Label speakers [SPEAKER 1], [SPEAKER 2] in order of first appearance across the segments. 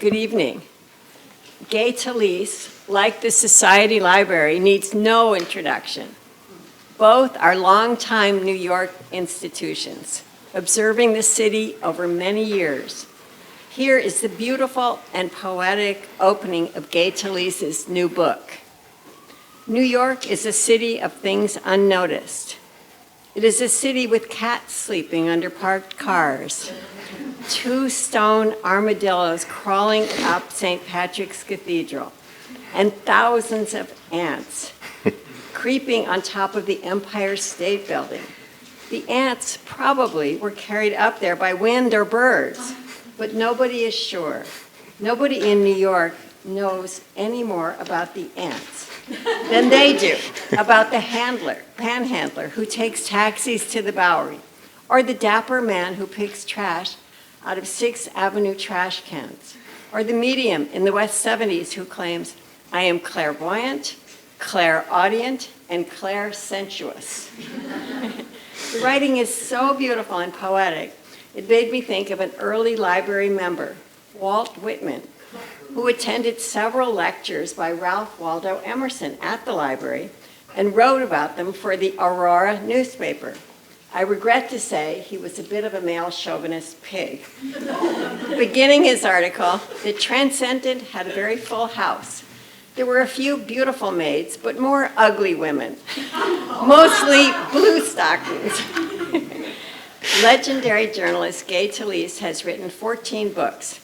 [SPEAKER 1] Good evening. Gay Talese, like the Society Library, needs no introduction. Both are longtime New York institutions, observing the city over many years. Here is the beautiful and poetic opening of Gay Talese's new book. New York is a city of things unnoticed. It is a city with cats sleeping under parked cars, 2 stone armadillos crawling up St. Patrick's Cathedral, and thousands of ants creeping on top of the Empire State Building. The ants probably were carried up there by wind or birds, but nobody is sure. Nobody in New York knows any more about the ants than they do about the panhandler who takes taxis to the Bowery, or the dapper man who picks trash out of 6th Avenue trash cans, or the medium in the West 70s who claims, "I am clairvoyant, clairaudient, and clairsensuous." The writing is so beautiful and poetic, it made me think of an early library member, Walt Whitman, who attended several lectures by Ralph Waldo Emerson at the library and wrote about them for the Aurora newspaper. I regret to say he was a bit of a male chauvinist pig. Beginning his article, "The Transcendent had a very full house. There were a few beautiful maids, but more ugly women, mostly blue stockings." Legendary journalist Gay Talese has written 14 books.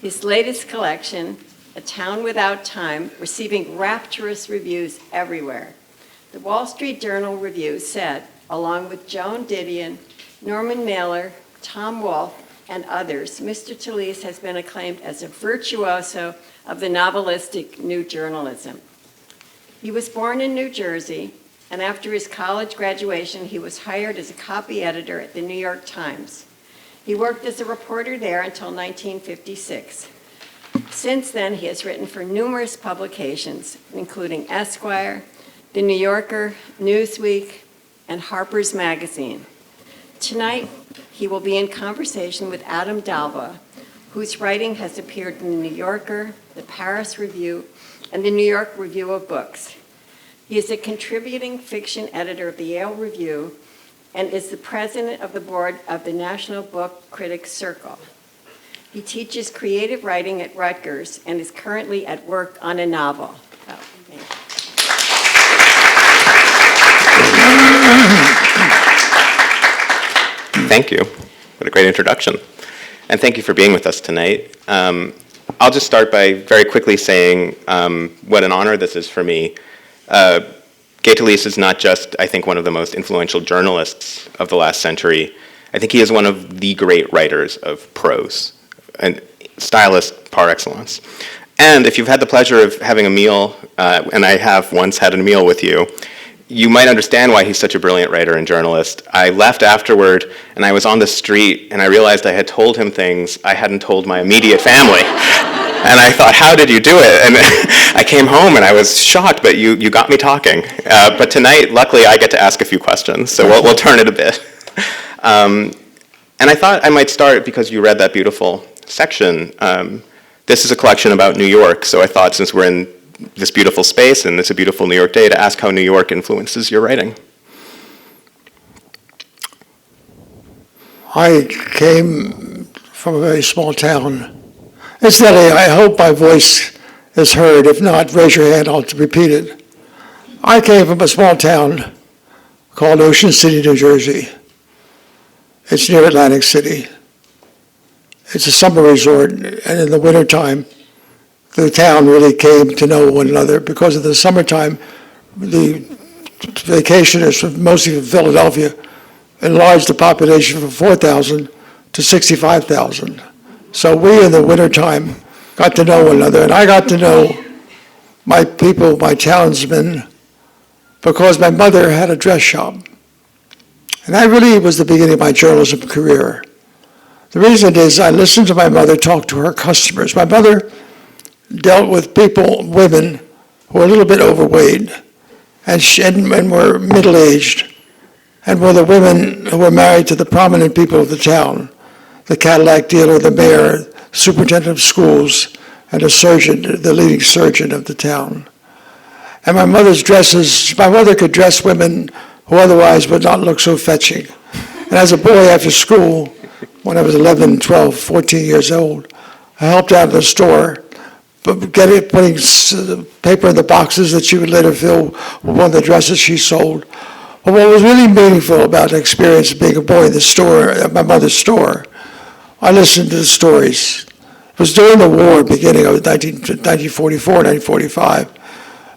[SPEAKER 1] His latest collection, A Town Without Time, receiving rapturous reviews everywhere. The Wall Street Journal Review said, along with Joan Didion, Norman Mailer, Tom Wolfe, and others, Mr. Talese has been acclaimed as a virtuoso of the novelistic new journalism. He was born in New Jersey, and after his college graduation, he was hired as a copy editor at the New York Times. He worked as a reporter there until 1956. Since then, he has written for numerous publications, including Esquire, The New Yorker, Newsweek, and Harper's Magazine. Tonight, he will be in conversation with Adam Dalva, whose writing has appeared in The New Yorker, the Paris Review, and the New York Review of Books. He is a contributing fiction editor of the Yale Review and is the president of the board of the National Book Critics Circle. He teaches creative writing at Rutgers and is currently at work on a novel. Oh, thank you.
[SPEAKER 2] Thank you. What a great introduction. And thank you for being with us tonight. I'll just start by very quickly saying what an honor this is for me. Gay Talese is not just, I think, one of the most influential journalists of the last century. I think he is one of the great writers of prose, and stylist par excellence. And if you've had the pleasure of having a meal, and I have once had a meal with you, you might understand why he's such a brilliant writer and journalist. I left afterward, and I was on the street, and I realized I had told him things I hadn't told my immediate family. And I thought, how did you do it? And I came home, and I was shocked, but you got me talking. But tonight, luckily, I get to ask a few questions, so we'll turn it a bit. And I thought I might start, because you read that beautiful section. This is a collection about New York, so I thought, since we're in this beautiful space and it's a beautiful New York day, to ask how New York influences your writing.
[SPEAKER 3] I came from a very small town. Incidentally, I hope my voice is heard. If not, raise your hand, I'll repeat it. I came from a small town called Ocean City, New Jersey. It's near Atlantic City. It's a summer resort, and in the wintertime, the town really came to know one another because of the summertime. The vacationers, mostly from Philadelphia, enlarged the population from 4,000 to 65,000. So we, in the wintertime, got to know one another, and I got to know my people, my townsmen, because my mother had a dress shop. And that really was the beginning of my journalism career. The reason is I listened to my mother talk to her customers. My mother dealt with people, women, who were a little bit overweight and were middle-aged, and were the women who were married to the prominent people of the town, the Cadillac dealer, the mayor, superintendent of schools. and a surgeon, the leading surgeon of the town. And my mother could dress women who otherwise would not look so fetching. And as a boy after school, when I was 11, 12, 14 years old, I helped out in the store, putting paper in the boxes that she would later fill with one of the dresses she sold. But what was really meaningful about the experience of being a boy in the store, at my mother's store, I listened to the stories. It was during the war, beginning of 1944, 1945.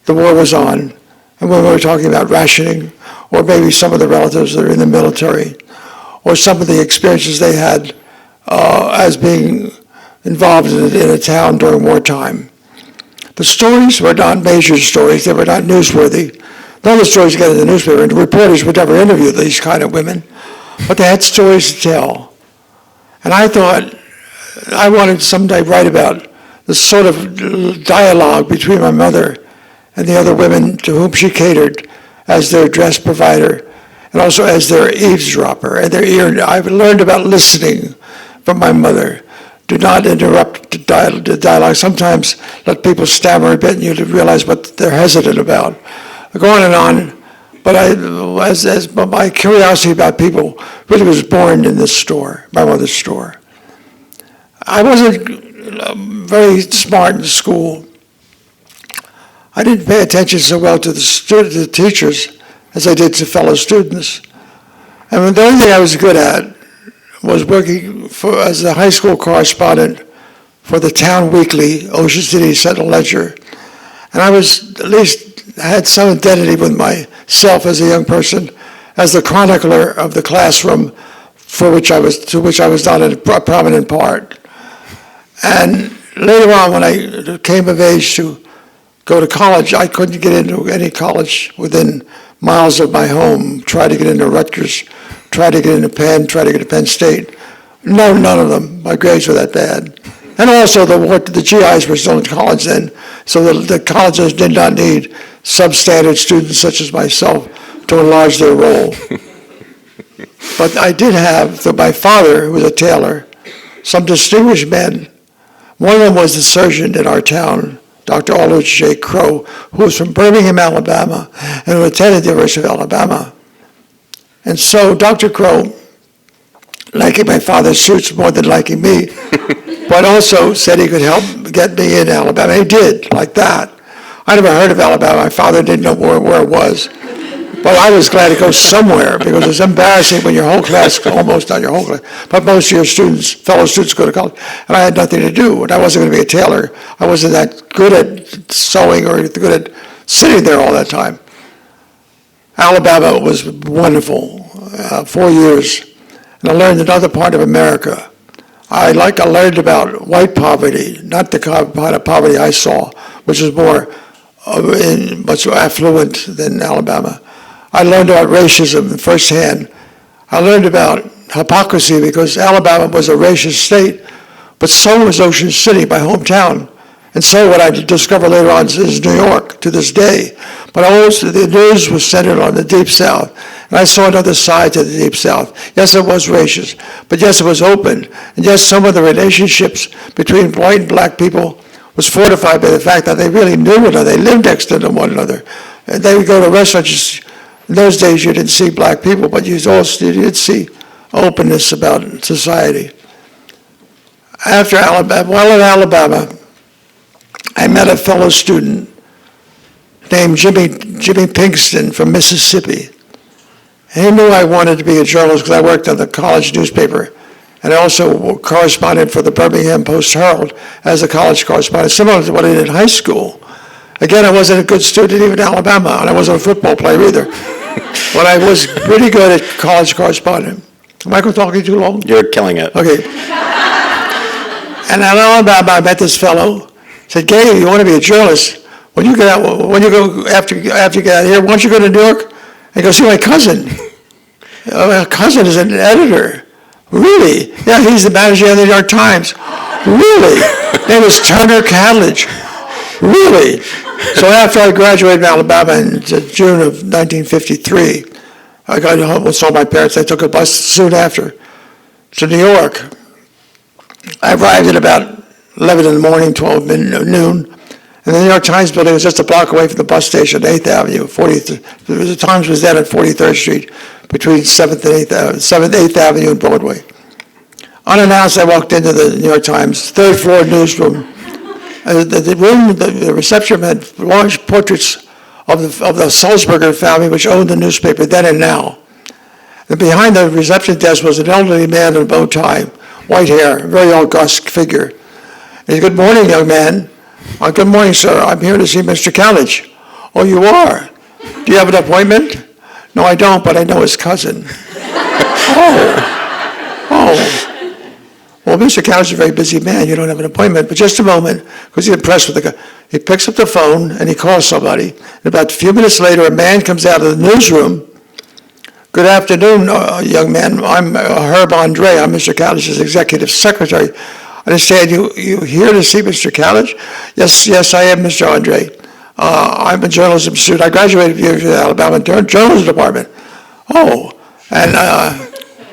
[SPEAKER 3] The war was on, and when we were talking about rationing, or maybe some of the relatives that are in the military, or some of the experiences they had as being involved in a town during wartime. The stories were not major stories, they were not newsworthy. None of the stories get in the newspaper, and the reporters would never interview these kind of women, but they had stories to tell. And I thought I wanted to someday write about the sort of dialogue between my mother and the other women to whom she catered as their dress provider and also as their eavesdropper and their ear. I've learned about listening from my mother. Do not interrupt the dialogue. Sometimes let people stammer a bit and you realize what they're hesitant about. I go on and on, but my curiosity about people really was born in this store, my mother's store. I wasn't very smart in school. I didn't pay attention so well to the teachers as I did to fellow students. And the only thing I was good at was working as a high school correspondent for the town weekly, Ocean City Sentinel Ledger. And I was, at least, had some identity with myself as a young person, as the chronicler of the classroom to which I was not a prominent part. And later on, when I came of age to go to college, I couldn't get into any college within miles of my home. Tried to get into Rutgers, tried to get into Penn, tried to get to Penn State. No, none of them. My grades were that bad. And also the GIs were still in college then, so the colleges did not need substandard students such as myself to enlarge their role. But I did have, through my father, who was a tailor, some distinguished men. One of them was the surgeon in our town, Dr. Aldrich J. Crow, who was from Birmingham, Alabama, and who attended the University of Alabama. And so Dr. Crow, liking my father's suits more than liking me, but also said he could help get me in Alabama. He did, like that. I never heard of Alabama. My father didn't know where it was. But I was glad to go somewhere because it's embarrassing when your whole class, almost not your whole class, but most of your students, fellow students go to college, and I had nothing to do, and I wasn't going to be a tailor. I wasn't that good at sewing or good at sitting there all that time. Alabama was wonderful, 4 years, and I learned another part of America. I learned about white poverty, not the kind of poverty I saw, which is much more affluent than Alabama. I learned about racism firsthand. I learned about hypocrisy because Alabama was a racist state, but so was Ocean City, my hometown. And so what I discovered later on is New York to this day. But also the news was centered on the Deep South. And I saw another side to the Deep South. Yes, it was racist, but yes, it was open. And yes, some of the relationships between white and black people was fortified by the fact that they really knew one another. They lived next to one another. And they would go to restaurants. In those days, you didn't see black people, but you did see openness about society. While in Alabama, I met a fellow student named Jimmy Pinkston from Mississippi. And he knew I wanted to be a journalist because I worked on the college newspaper. And I also corresponded for the Birmingham Post-Herald as a college correspondent, similar to what I did in high school. Again, I wasn't a good student even in Alabama, and I wasn't a football player either. But I was pretty good at college correspondent. Am I talking too long?
[SPEAKER 2] You're killing it.
[SPEAKER 3] Okay. And in Alabama, I met this fellow. Said, "Gay, you want to be a journalist? When you get out, after you get out of here, why don't you go to New York and go see my cousin? My cousin is an editor." "Really?" "Yeah, he's the manager of the New York Times." "Really?" Name was Turner Cadledge. "Really?" So after I graduated from Alabama in June of 1953, I got home and saw my parents. I took a bus soon after to New York. I arrived at about 11 in the morning, 12 noon. And the New York Times building was just a block away from the bus station, 8th Avenue. The Times was then at 43rd Street, between 7th and 8th Avenue and Broadway. Unannounced, I walked into the New York Times, third floor newsroom. The reception had large portraits of the Sulzberger family, which owned the newspaper then and now. And behind the reception desk was an elderly man in a bow tie, white hair, very august figure. He said, "Good morning, young man." "Good morning, sir. I'm here to see Mr. Talese." "Oh, you are? Do you have an appointment?" "No, I don't, but I know his cousin." Oh. Well, Mr. Talese is a very busy man. You don't have an appointment. But just a moment, because he's impressed with the guy. He picks up the phone and he calls somebody. And about a few minutes later, a man comes out of the newsroom. "Good afternoon, young man. I'm Herb Andre. I'm Mr. Talese's executive secretary. I understand you here to see Mr. Talese?" Yes, I am, Mr. Andre. I'm a journalism student. I graduated from the Alabama journalism department. Oh, and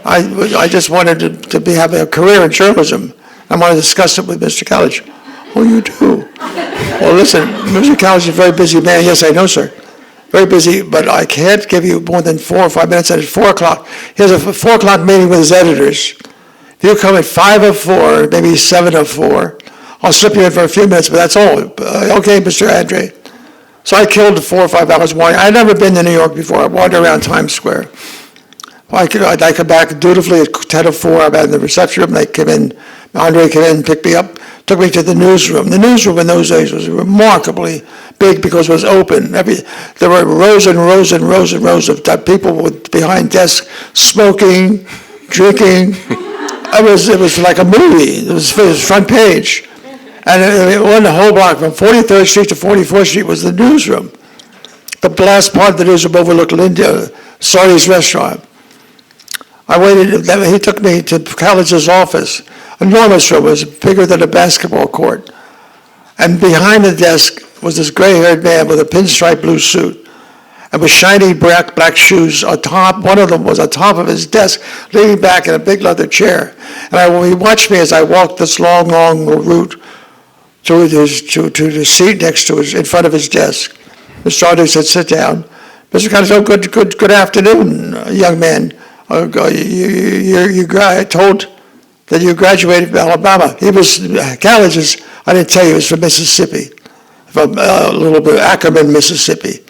[SPEAKER 3] I just wanted to have a career in journalism. I want to discuss it with Mr. Talese. "Oh, you do? Well, listen, Mr. Talese is a very busy man." "Yes, I know, sir. Very busy, but I can't give you more than 4 or 5 minutes. At 4 o'clock, he has a 4 o'clock meeting with his editors. If you come at 5:04, maybe 7:04, I'll slip you in for a few minutes, but that's all." "Okay, Mr. Andre." So I killed 4 or 5 hours wandering. I'd never been to New York before. I wandered around Times Square. I come back dutifully at 10:04. I'm in the reception room. They came in. Andre came in, picked me up, took me to the newsroom. The newsroom in those days was remarkably big because it was open. There were rows and rows and rows and rows of people behind desks smoking, drinking. It was like a movie. It was front page. And it went the whole block. From 43rd Street to 44th Street was the newsroom. The last part of the newsroom overlooked Sardi's restaurant. I waited. He took me to Talese's office. Enormous room. It was bigger than a basketball court. And behind the desk was this gray-haired man with a pinstripe blue suit and with shiny black shoes on top. One of them was on top of his desk, leaning back in a big leather chair. And he watched me as I walked this long route to the seat next to in front of his desk. Mr. Andre said, "Sit down." Mr. Talese, "Oh, good afternoon, young man. I told that you graduated from Alabama." He was Talese. I didn't tell you he was from Mississippi, from a little bit of Ackerman, Mississippi,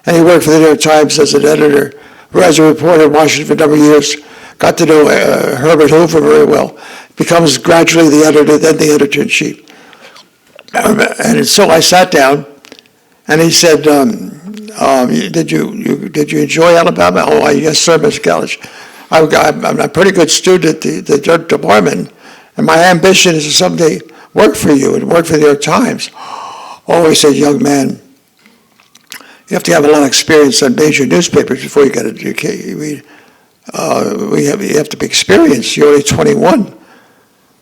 [SPEAKER 3] and he worked for the New York Times as an editor, or as a reporter in Washington for a number of years. Got to know Herbert Hoover very well. Becomes gradually the editor, then the editor-in-chief. And so I sat down, and he said, "Did you enjoy Alabama?" "Oh, yes, sir, Mr. Talese. I'm a pretty good student at the department, and my ambition is to someday work for you and work for the New York Times." "Oh," he said, "young man, you have to have a lot of experience on major newspapers before you get a degree. You have to be experienced. You're only 21.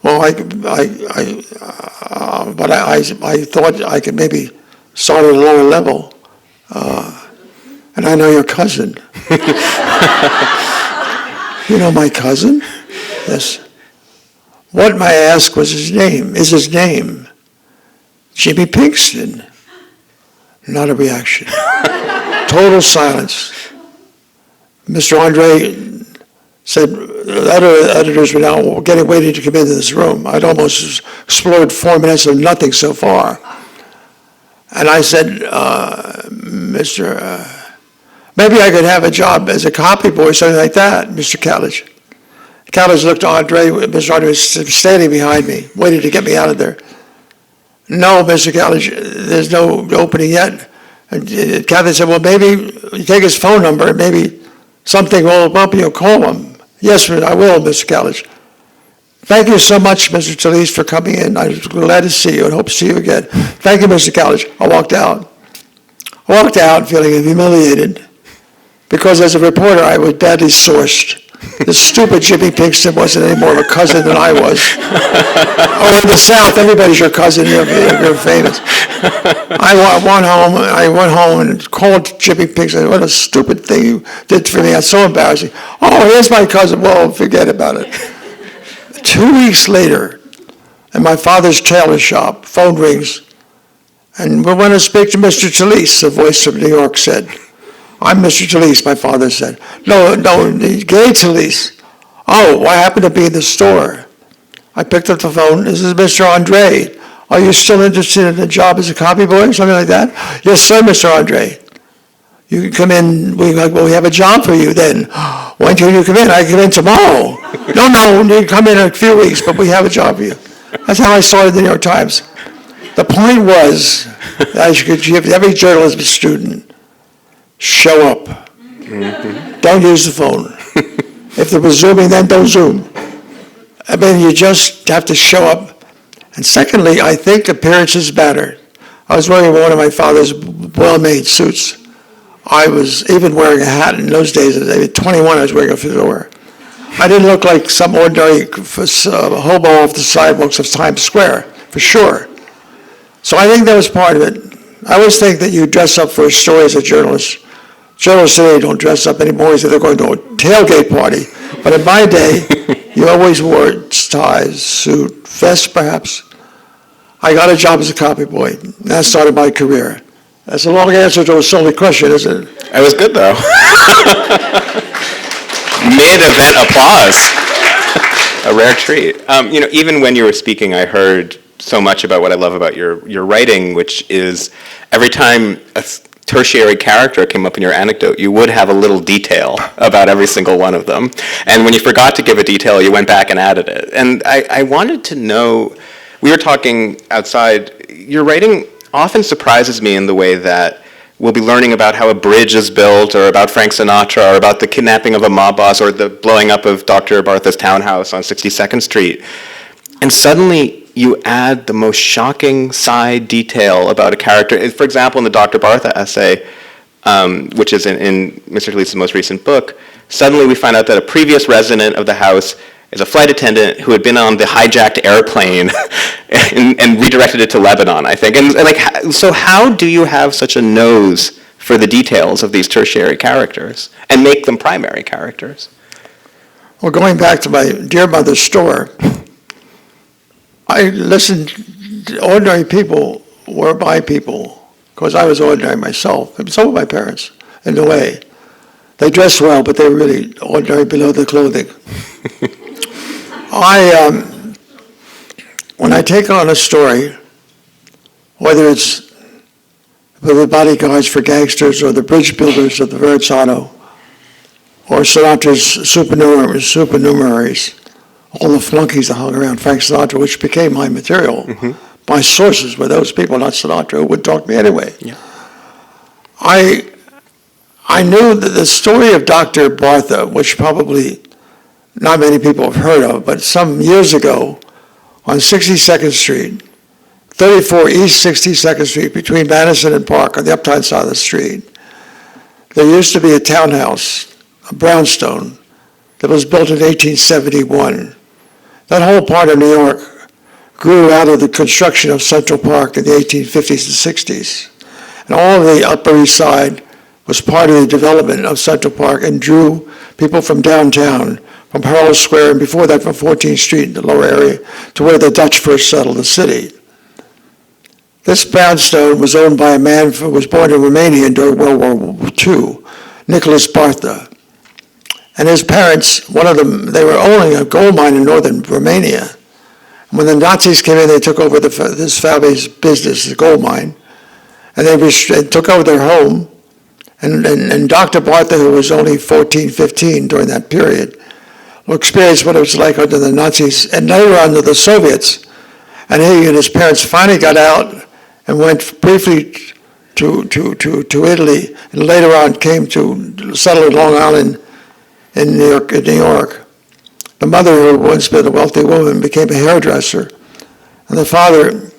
[SPEAKER 3] Well, but I thought I could maybe start at a lower level. And I know your cousin." "You know my cousin?" "Yes." "What, may I ask, was his name? Is his name Jimmy Pinkston?" Not a reaction. Total silence. Mr. Andre said, the other editors were now waiting to come into this room. I'd almost explored 4 minutes of nothing so far. And I said, maybe I could have a job as a copy boy, something like that, Mr. Talese." Talese looked at Andre. Mr. Andre was standing behind me, waiting to get me out of there. "No, Mr. Talese, there's no opening yet." And Talese said, "Well, maybe you take his phone number, and maybe something will bump you, call him." "Yes, I will, Mr. Talese." "Thank you so much, Mr. Talese, for coming in. I'm glad to see you and hope to see you again." "Thank you, Mr. Talese." I walked out. Feeling humiliated because as a reporter I was badly sourced. This stupid Jimmy Pinkston wasn't any more of a cousin than I was. Oh, in the South, everybody's your cousin. You're famous. I went home and called Jimmy Pinkston. "What a stupid thing you did for me. That's so embarrassing." "Oh, here's my cousin." "Well, forget about it." 2 weeks later, in my father's tailor shop. Phone rings, and we want to speak to Mr. Talese, a voice from New York said. I'm Mr. Talese, my father said. No, Gay Talese. Oh, I happen to be in the store. I picked up the phone. This is Mr. Andre. Are you still interested in a job as a copy boy or something like that? Yes, sir, Mr. Andre. You can come in. We have a job for you then. When can you come in? I can come in tomorrow. No, you can come in a few weeks, but we have a job for you. That's how I started the New York Times. The point was, as you could give every journalism student, show up. Mm-hmm. Don't use the phone. If there was Zooming, then don't Zoom. I mean, you just have to show up. And secondly, I think appearances matter. I was wearing one of my father's well-made suits. I was even wearing a hat in those days. At 21, I was wearing a fedora. I didn't look like some ordinary hobo off the sidewalks of Times Square, for sure. So I think that was part of it. I always think that you dress up for a story as a journalist. Journalists today don't dress up anymore. They're going to a tailgate party. But in my day, you always wore ties, suit, vest perhaps. I got a job as a copy boy. That started my career. That's a long answer to a silly question, isn't it?
[SPEAKER 2] That was good, though. Mid-event applause. A rare treat. Even when you were speaking, I heard so much about what I love about your writing, which is every time a tertiary character came up in your anecdote, you would have a little detail about every single one of them. And when you forgot to give a detail, you went back and added it. And I wanted to know, we were talking outside, your writing often surprises me in the way that we'll be learning about how a bridge is built, or about Frank Sinatra, or about the kidnapping of a mob boss, or the blowing up of Dr. Bartha's townhouse on 62nd Street. And suddenly, you add the most shocking side detail about a character. For example, in the Dr. Bartha essay, which is in Mr. Talese's most recent book, suddenly we find out that a previous resident of the house is a flight attendant who had been on the hijacked airplane and redirected it to Lebanon, I think. So how do you have such a nose for the details of these tertiary characters and make them primary characters?
[SPEAKER 3] Well, going back to my dear mother's store, I listened to ordinary people were my people, because I was ordinary myself, and so were my parents, in a way. They dressed well, but they were really ordinary below the clothing. When I take on a story, whether it's the bodyguards for gangsters, or the bridge builders of the Verrazzano, or Sinatra's supernumeraries, all the flunkies that hung around Frank Sinatra, which became my material. Mm-hmm. My sources were those people, not Sinatra, who would talk to me anyway. Yeah. I knew that the story of Dr. Bartha, which probably not many people have heard of, but some years ago on 62nd Street, 34 East 62nd Street, between Madison and Park, on the uptown side of the street, there used to be a townhouse, a brownstone, that was built in 1871. That whole part of New York grew out of the construction of Central Park in the 1850s and 60s. And all of the Upper East Side was part of the development of Central Park and drew people from downtown, from Herald Square, and before that from 14th Street, the lower area, to where the Dutch first settled the city. This brownstone was owned by a man who was born in Romania during World War II, Nicholas Bartha. And his parents, one of them, they were owning a gold mine in northern Romania. And when the Nazis came in, they took over this family's business, the gold mine, and they took over their home. And Dr. Bartha, who was only 14, 15 during that period, experienced what it was like under the Nazis and later under the Soviets. And he and his parents finally got out and went briefly to Italy, and later on came to settle in Long Island, in New York. The mother, who had once been a wealthy woman, became a hairdresser, and the father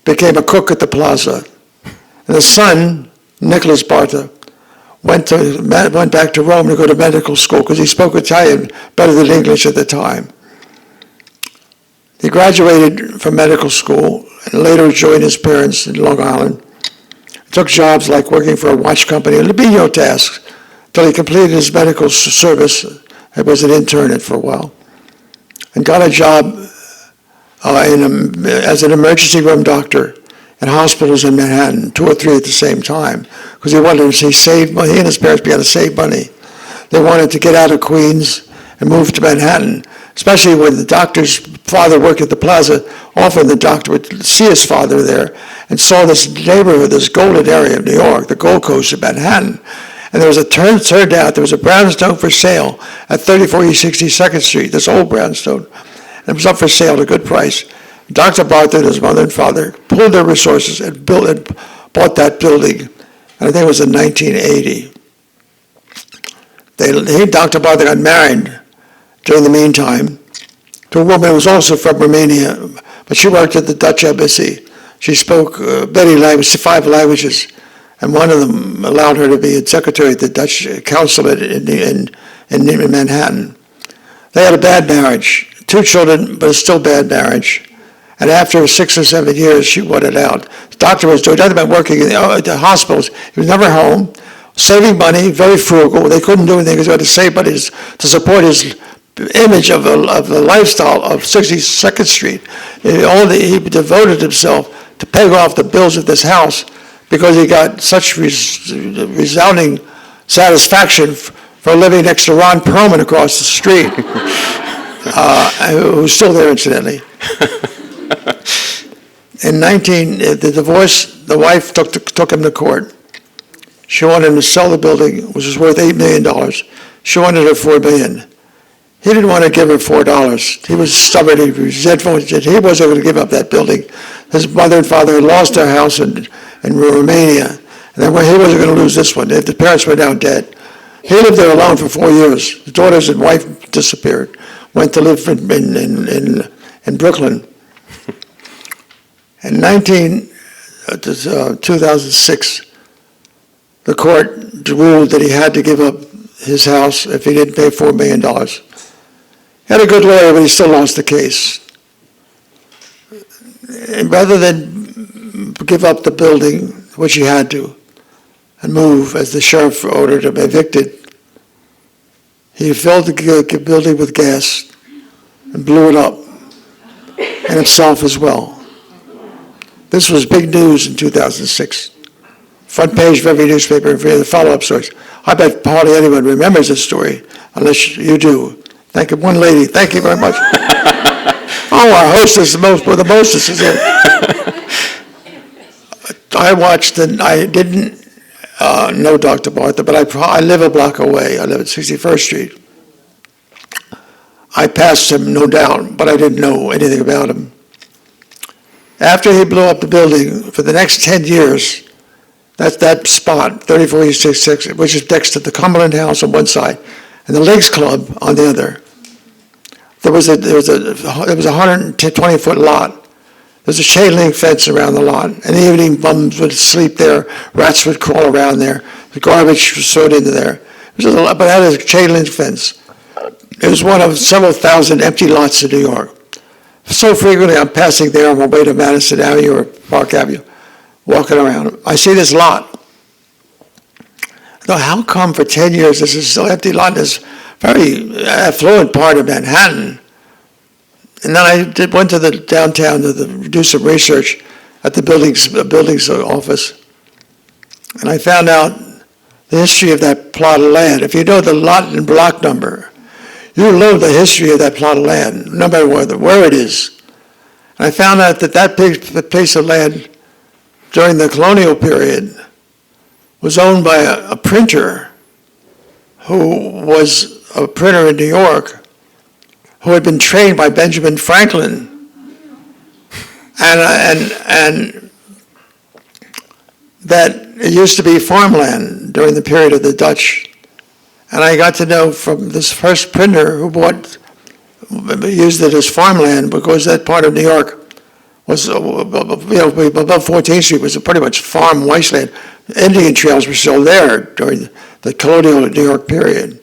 [SPEAKER 3] became a cook at the plaza. And the son, Nicholas Bartha, went back to Rome to go to medical school because he spoke Italian better than English at the time. He graduated from medical school and later joined his parents in Long Island. He took jobs like working for a watch company, libido tasks, until he completed his medical service. He was an intern for a while, and got a job as an emergency room doctor in hospitals in Manhattan, 2 or 3 at the same time, because he wanted to save money. He and his parents began to save money. They wanted to get out of Queens and move to Manhattan, especially when the doctor's father worked at the plaza. Often the doctor would see his father there and saw this neighborhood, this golden area of New York, the Gold Coast of Manhattan. And there was turned out there was a brownstone for sale at 34 East 62nd Street, this old brownstone. And it was up for sale at a good price. Dr. Bartlett and his mother and father pooled their resources and bought that building, and I think it was in 1980. Dr. Bartlett got married during the meantime to a woman who was also from Romania, but she worked at the Dutch embassy. She spoke many languages, 5 languages, and one of them allowed her to be a secretary at the Dutch consulate in Manhattan. They had a bad marriage, 2 children, but it's still a bad marriage. And after 6 or 7 years, she wanted out. The doctor was doing nothing but working in the hospitals. He was never home, saving money, very frugal. They couldn't do anything because they had to save money to support his image of the lifestyle of 62nd Street. He devoted himself to paying off the bills of this house because he got such resounding satisfaction for living next to Ron Perlman across the street, who's still there, incidentally. In the divorce, the wife took him to court. She wanted him to sell the building, which was worth $8 million. She wanted her $4 million. He didn't want to give her $4. He was stubborn. He was resentful. He wasn't going to give up that building. His mother and father had lost their house in Romania, and then he wasn't going to lose this one. The parents were now dead. He lived there alone for 4 years. His daughters and wife disappeared. Went to live in Brooklyn. In 2006, the court ruled that he had to give up his house if he didn't pay $4 million. He had a good lawyer, but he still lost the case. And rather than give up the building, which he had to, and move, as the sheriff ordered him evicted, he filled the building with gas and blew it up, and himself as well. This was big news in 2006. Front page of every newspaper and the follow-up stories. I bet hardly anyone remembers this story, unless you do. Thank you, one lady. Thank you very much. Oh, our hostess, one of the mostest is here. I watched, and I didn't know Dr. Bartlett, but I live a block away. I live at 61st Street. I passed him, no doubt, but I didn't know anything about him. After he blew up the building, for the next 10 years, that's that spot, 34 East 66, which is next to the Cumberland House on one side and the Lakes Club on the other. There was a 120-foot lot. There's a chain link fence around the lot. In the evening, bums would sleep there. Rats would crawl around there. The garbage was thrown into there. But it had a chain link fence. It was one of several thousand empty lots in New York. So frequently, I'm passing there on my way to Madison Avenue or Park Avenue, walking around. I see this lot. I thought, how come for 10 years this is still empty lot in this very affluent part of Manhattan? And then I went to the downtown to do some research at the buildings office, and I found out the history of that plot of land. If you know the lot and block number, you know the history of that plot of land, no matter where it is. And I found out that piece of land during the colonial period was owned by a printer who was a printer in New York who had been trained by Benjamin Franklin. And that it used to be farmland during the period of the Dutch. And I got to know from this first printer who used it as farmland, because that part of New York was, above 14th Street was pretty much farm wasteland. Indian trails were still there during the colonial New York period.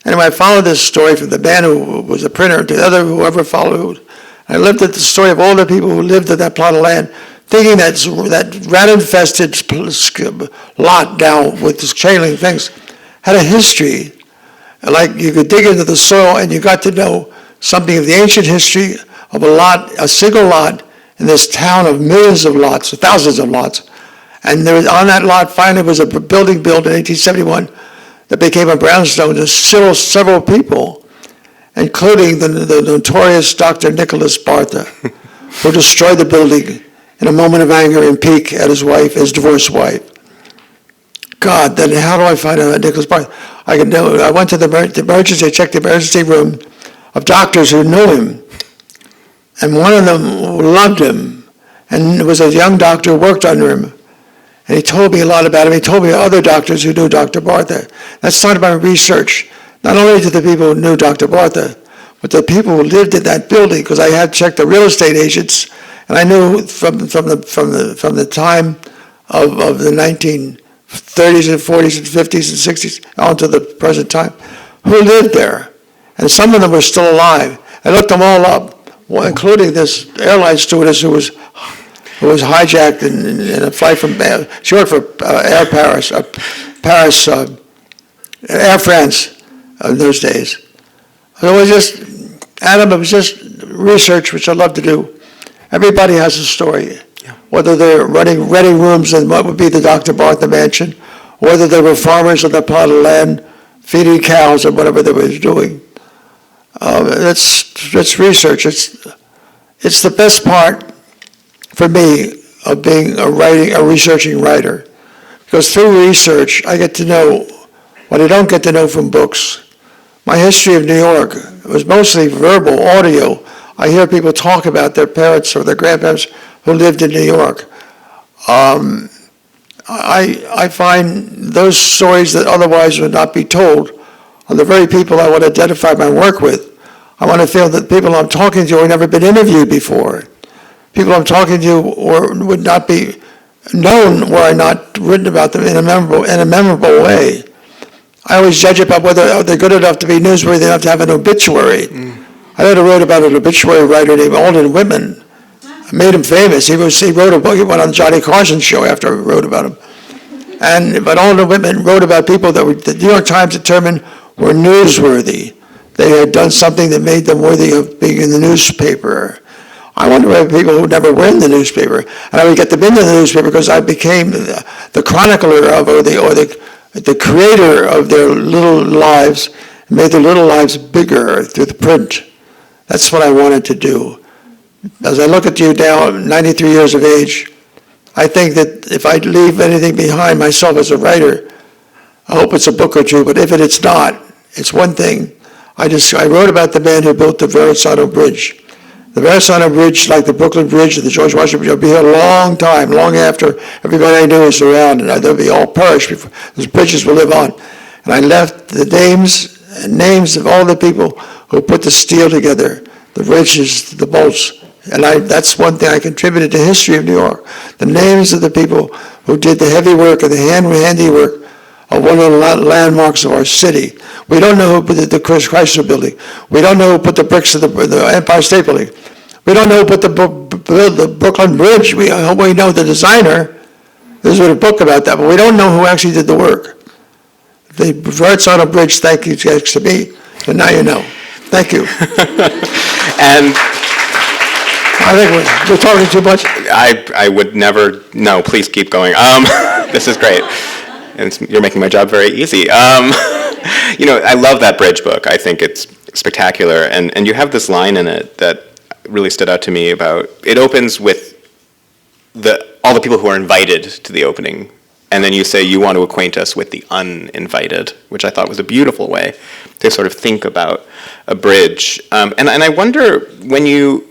[SPEAKER 3] Anyway, I followed this story from the man who was a printer to the other, whoever followed. I looked at the story of all the people who lived at that plot of land, thinking that rat-infested lot down with this chain link fence had a history. Like you could dig into the soil and you got to know something of the ancient history of a single lot in this town of millions of lots, thousands of lots. And there was, on that lot finally was a building built in 1871 that became a brownstone to several people, including the notorious Dr. Nicholas Bartha, who destroyed the building in a moment of anger and pique at his wife, his divorced wife. God, then how do I find out Nicholas Bartha? I went to the emergency, I checked the emergency room of doctors who knew him, and one of them loved him, and it was a young doctor who worked under him. And he told me a lot about him. He told me other doctors who knew Dr. Bartha. That started my research, not only to the people who knew Dr. Bartha, but the people who lived in that building, because I had checked the real estate agents, and I knew from the time of the 1930s and 40s and 50s and 60s on to the present time, who lived there. And some of them were still alive. I looked them all up, including this airline stewardess who was hijacked in a flight from, she worked for Air France in those days. So it was just, Adam, it was just research, which I love to do. Everybody has a story, whether they're renting rooms in what would be the Dr. Bartha mansion, whether they were farmers on their plot of land, feeding cows or whatever they were doing. It's research. It's the best part for me of being a researching writer, because through research I get to know what I don't get to know from books. My history of New York was mostly verbal, audio. I hear people talk about their parents or their grandparents who lived in New York. I find those stories that otherwise would not be told are the very people I want to identify my work with. I want to feel that people I'm talking to have never been interviewed before. People I'm talking to would not be known were I not written about them in a memorable way. I always judge about whether they're good enough to be newsworthy enough to have an obituary. I later wrote about an obituary writer named Alden Whitman. I made him famous. He wrote a book. He went on Johnny Carson's show after I wrote about him. But Alden Whitman wrote about people that the New York Times determined were newsworthy. They had done something that made them worthy of being in the newspaper. I wonder whether people who never were in the newspaper, and I would get them into the newspaper because I became the chronicler of, or the creator of their little lives, and made their little lives bigger through the print. That's what I wanted to do. As I look at you now, 93 years of age, I think that if I leave anything behind myself as a writer, I hope it's a book or two, but if it's not, it's one thing. I wrote about the man who built the Verrazano Bridge. The Verrazano Bridge, like the Brooklyn Bridge or the George Washington Bridge, will be here a long time, long after everybody I knew was around, and they'll be all perished before those bridges will live on. And I left the names of all the people who put the steel together, the bridges, the bolts, and that's one thing I contributed to the history of New York. The names of the people who did the heavy work and the handiwork of one of the landmarks of our city. We don't know who put the Chrysler Building. We don't know who put the bricks of the Empire State Building. We don't know who put the Brooklyn Bridge. We know the designer. There's a book about that, but we don't know who actually did the work. The Verrazano Bridge, thank you to me, and now you know. Thank you.
[SPEAKER 2] And
[SPEAKER 3] I think we're talking too much.
[SPEAKER 2] I would never, no, please keep going. This is great. And you're making my job very easy. I love that bridge book. I think it's spectacular. And you have this line in it that really stood out to me about, it opens with all the people who are invited to the opening. And then you say you want to acquaint us with the uninvited, which I thought was a beautiful way to sort of think about a bridge. And I wonder when you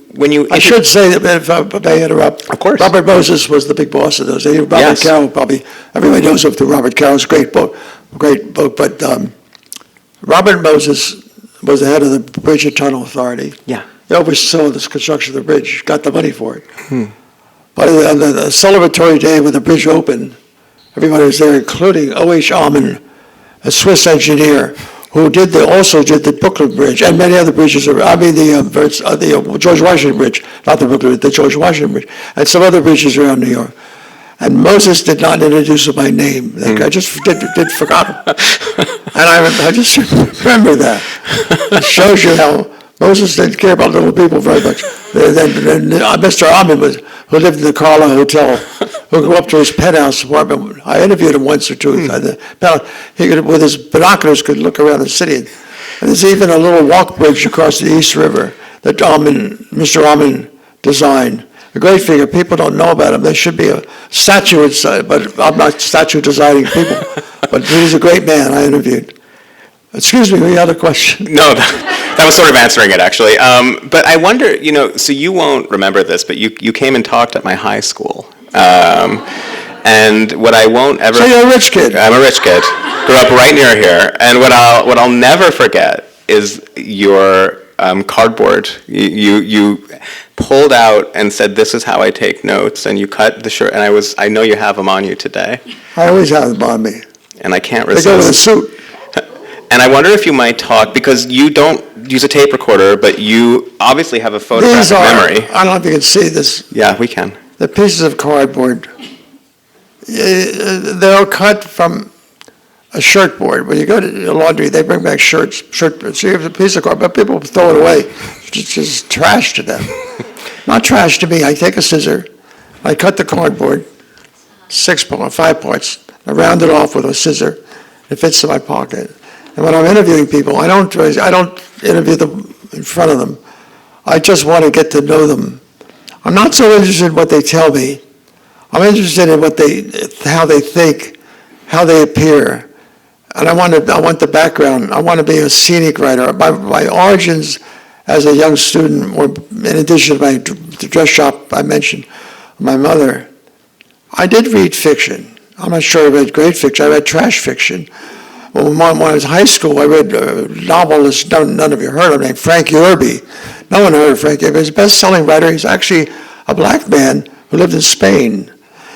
[SPEAKER 3] I should say that, if I may interrupt.
[SPEAKER 2] Of course.
[SPEAKER 3] Robert Moses was the big boss of those days. Robert Carroll, probably everybody knows of Robert Carroll's great book. But Robert Moses was the head of the Bridge and Tunnel Authority.
[SPEAKER 2] Yeah.
[SPEAKER 3] He oversaw the construction of the bridge, got the money for it. But on the celebratory day when the bridge opened, everybody was there, including O.H. Alman, a Swiss engineer, who also did the Brooklyn Bridge and many other bridges. The George Washington Bridge, not the Brooklyn, the George Washington Bridge, and some other bridges around New York. And Moses did not introduce him by name. I just forgot him. And I just remember that. It shows you how Moses didn't care about little people very much. Then Mr. Ahmed, who lived in the Carla Hotel, who go up to his penthouse apartment. I interviewed him once or two. He could, with his binoculars, could look around the city. And there's even a little walk bridge across the East River that Mr. Ahmed designed. A great figure. People don't know about him. There should be a statue inside, but I'm not statue designing people. But he's a great man I interviewed. Excuse me, you had a question?
[SPEAKER 2] No, that was sort of answering it, actually. But I wonder, so you won't remember this, but you came and talked at my high school. And what I won't ever...
[SPEAKER 3] So you're a rich kid.
[SPEAKER 2] I'm a rich kid. Grew up right near here. And what I'll never forget is your cardboard. You pulled out and said, "This is how I take notes," and you cut the shirt. And I know you have them on you today.
[SPEAKER 3] I always have them on me.
[SPEAKER 2] And I can't
[SPEAKER 3] They
[SPEAKER 2] resist.
[SPEAKER 3] go with a suit.
[SPEAKER 2] And I wonder if you might talk, because you don't use a tape recorder, but you obviously have a photographic memory.
[SPEAKER 3] I don't know if you can see this.
[SPEAKER 2] Yeah, we can.
[SPEAKER 3] The pieces of cardboard, they're cut from a shirt board. When you go to the laundry, they bring back shirts. So you have a piece of cardboard, but people throw it away. It's just trash to them. Not trash to me. I take a scissor, I cut the cardboard, 5 parts. I round it off with a scissor. It fits in my pocket. And when I'm interviewing people, I don't interview them in front of them. I just want to get to know them. I'm not so interested in what they tell me. I'm interested in how they think, how they appear. And I want the background. I want to be a scenic writer. My origins as a young student were, in addition to the dress shop I mentioned, my mother, I did read fiction. I'm not sure I read great fiction. I read trash fiction. When I was in high school, I read a novelist none of you heard of, named Frank Yerby. No one heard of Frank Yerby. He's a best-selling writer. He's actually a black man who lived in Spain.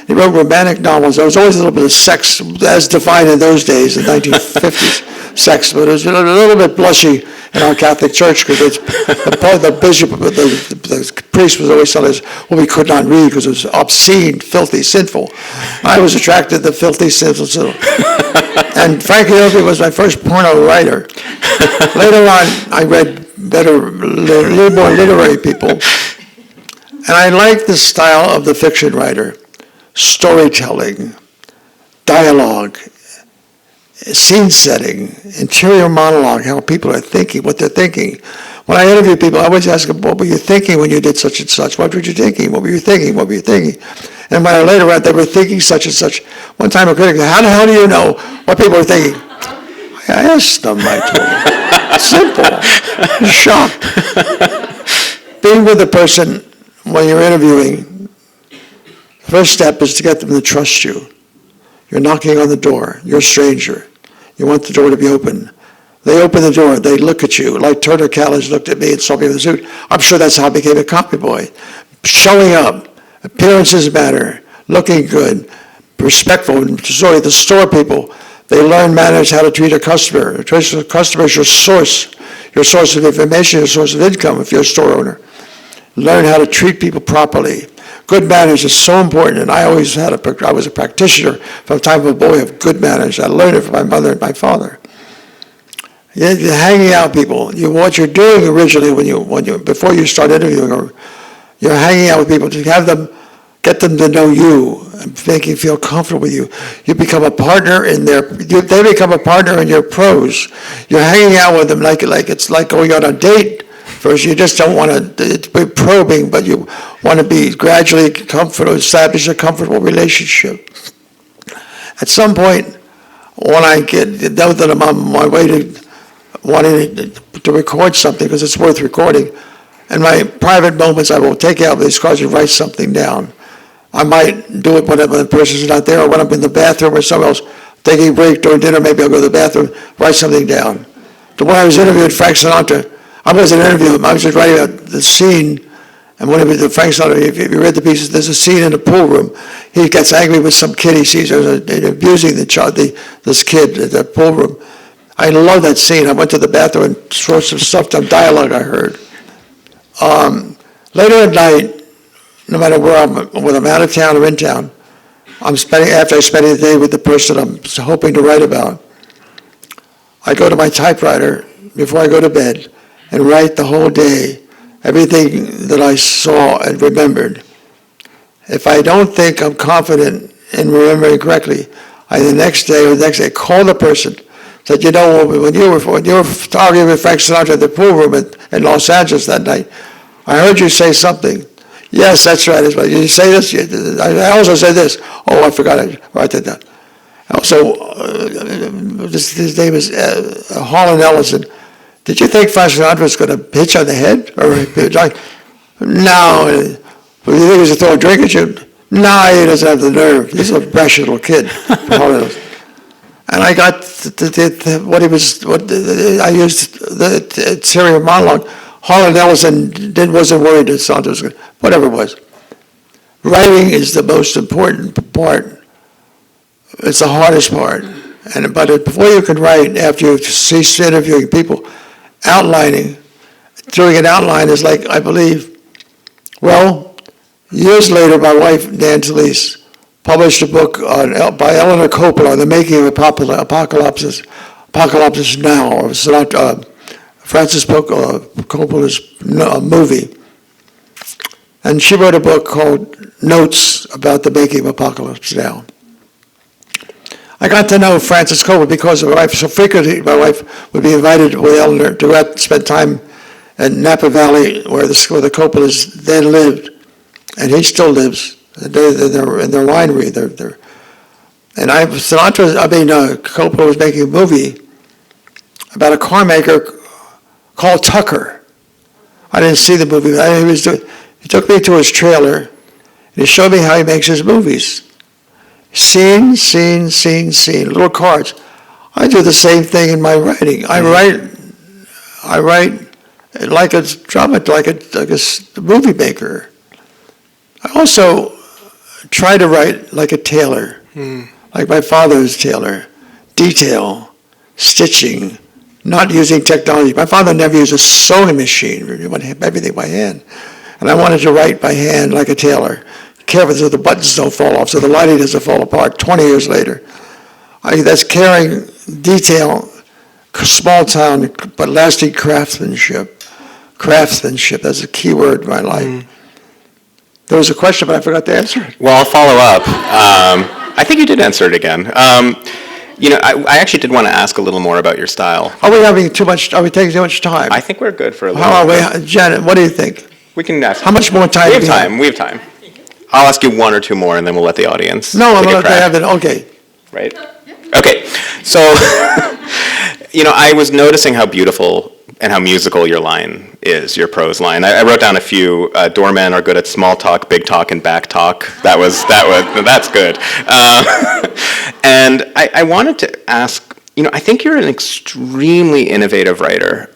[SPEAKER 3] He wrote romantic novels. There was always a little bit of sex, as defined in those days, the 1950s, sex, but it was a little bit blushy in our Catholic Church because the bishop, the priest was always telling us what we could not read because it was obscene, filthy, sinful. I was attracted to filthy, sinful. And Frank Yerby was my first porno writer. Later on, I read a little more literary people. And I like the style of the fiction writer. Storytelling, dialogue, scene setting, interior monologue, how people are thinking, what they're thinking. When I interview people, I always ask them, what were you thinking when you did such and such? What were you thinking? What were you thinking? What were you thinking? And when I later read they were thinking such and such, one time a critic said, how the hell do you know what people are thinking? I asked them, I told them. Simple. Shocked. Being with the person when you're interviewing, first step is to get them to trust you. You're knocking on the door. You're a stranger. You want the door to be open. They open the door. They look at you like Turner Callis looked at me and saw me with a suit. I'm sure that's how I became a copy boy. Showing up. Appearances matter. Looking good. Respectful. Sorry, the store people, they learn manners, how to treat a customer. A customer is your source of information, your source of income if you're a store owner. Learn how to treat people properly. Good manners is so important, and I was a practitioner from the time of a boy of good manners. I learned it from my mother and my father. You're hanging out with people. What you're doing originally before you start interviewing, or you're hanging out with people to get them to know you and make you feel comfortable with you. You become a partner they become a partner in your prose. You're hanging out with them like it's like going on a date. First, you just don't want to be probing, but you want to be gradually establish a comfortable relationship. At some point, when I know that I'm on my way to wanting to record something because it's worth recording, in my private moments, I will take out these cards and write something down. I might do it whenever the person's not there, or when I'm in the bathroom or somewhere else, taking a break during dinner, maybe I'll go to the bathroom, write something down. When I was interviewing Frank Sinatra, I wasn't interviewing him, I was just writing about the scene. And whenever Frank Sinatra, if you read the pieces, there's a scene in the pool room. He gets angry with some kid he sees abusing this kid in the pool room. I love that scene. I went to the bathroom and wrote some stuff, some dialogue I heard. Later at night, no matter whether I'm out of town or in town, after I spend the day with the person I'm hoping to write about, I go to my typewriter before I go to bed, and write the whole day, everything that I saw and remembered. If I don't think I'm confident in remembering correctly, the next day call the person. Said, you know, when you were arguing with Frank Sinatra at the pool room in Los Angeles that night, I heard you say something. Yes, that's right. Did you say this? I also said this. Oh, I forgot. I write that down. Also, his name is Holland Ellison. Did you think Frank Sinatra was going to hit you on the head? Or no. You think he was to throw a drink at you? No, he doesn't have the nerve. He's a brash little kid. And I got I used the serial monologue. Holland Ellison wasn't worried that Sinatra was good. Whatever it was. Writing is the most important part. It's the hardest part. But before you can write, after you cease interviewing people, doing an outline is like, I believe, years later, my wife, Gay Talese, published a book by Eleanor Coppola on the making of Apocalypse Now, or Francis Coppola's movie. And she wrote a book called Notes about the making of Apocalypse Now. I got to know Francis Coppola because of my wife. So frequently, my wife would be invited with Eleanor to go out and spend time in Napa Valley, where the Coppolas then lived, and he still lives. In their winery, Coppola was making a movie about a car maker called Tucker. I didn't see the movie. He took me to his trailer, and he showed me how he makes his movies. Scene, little cards. I do the same thing in my writing. I write like a drama, like a movie maker. I also try to write like a tailor, like my father's tailor. Detail, stitching, not using technology. My father never used a sewing machine. He wanted everything by hand. And I wanted to write by hand like a tailor. Careful so the buttons don't fall off, so the lighting doesn't fall apart 20 years later. That's caring, detail, small town, but lasting craftsmanship. Craftsmanship, that's a key word in my life. There was a question, but I forgot to answer it.
[SPEAKER 2] Well, I'll follow up. I think you did answer it again. I actually did want to ask a little more about your style.
[SPEAKER 3] Are we having too much? Are we taking too much time?
[SPEAKER 2] I think we're good for a little.
[SPEAKER 3] How are we, Janet? What do you think?
[SPEAKER 2] We can ask.
[SPEAKER 3] How much more time?
[SPEAKER 2] We have time. I'll ask you one or two more, and then we'll let the audience.
[SPEAKER 3] No, I'm going to have it. Okay.
[SPEAKER 2] Right. Okay. So, I was noticing how beautiful and how musical your line is, your prose line. I wrote down a few. Doormen are good at small talk, big talk, and back talk. That's good. And I wanted to ask, I think you're an extremely innovative writer.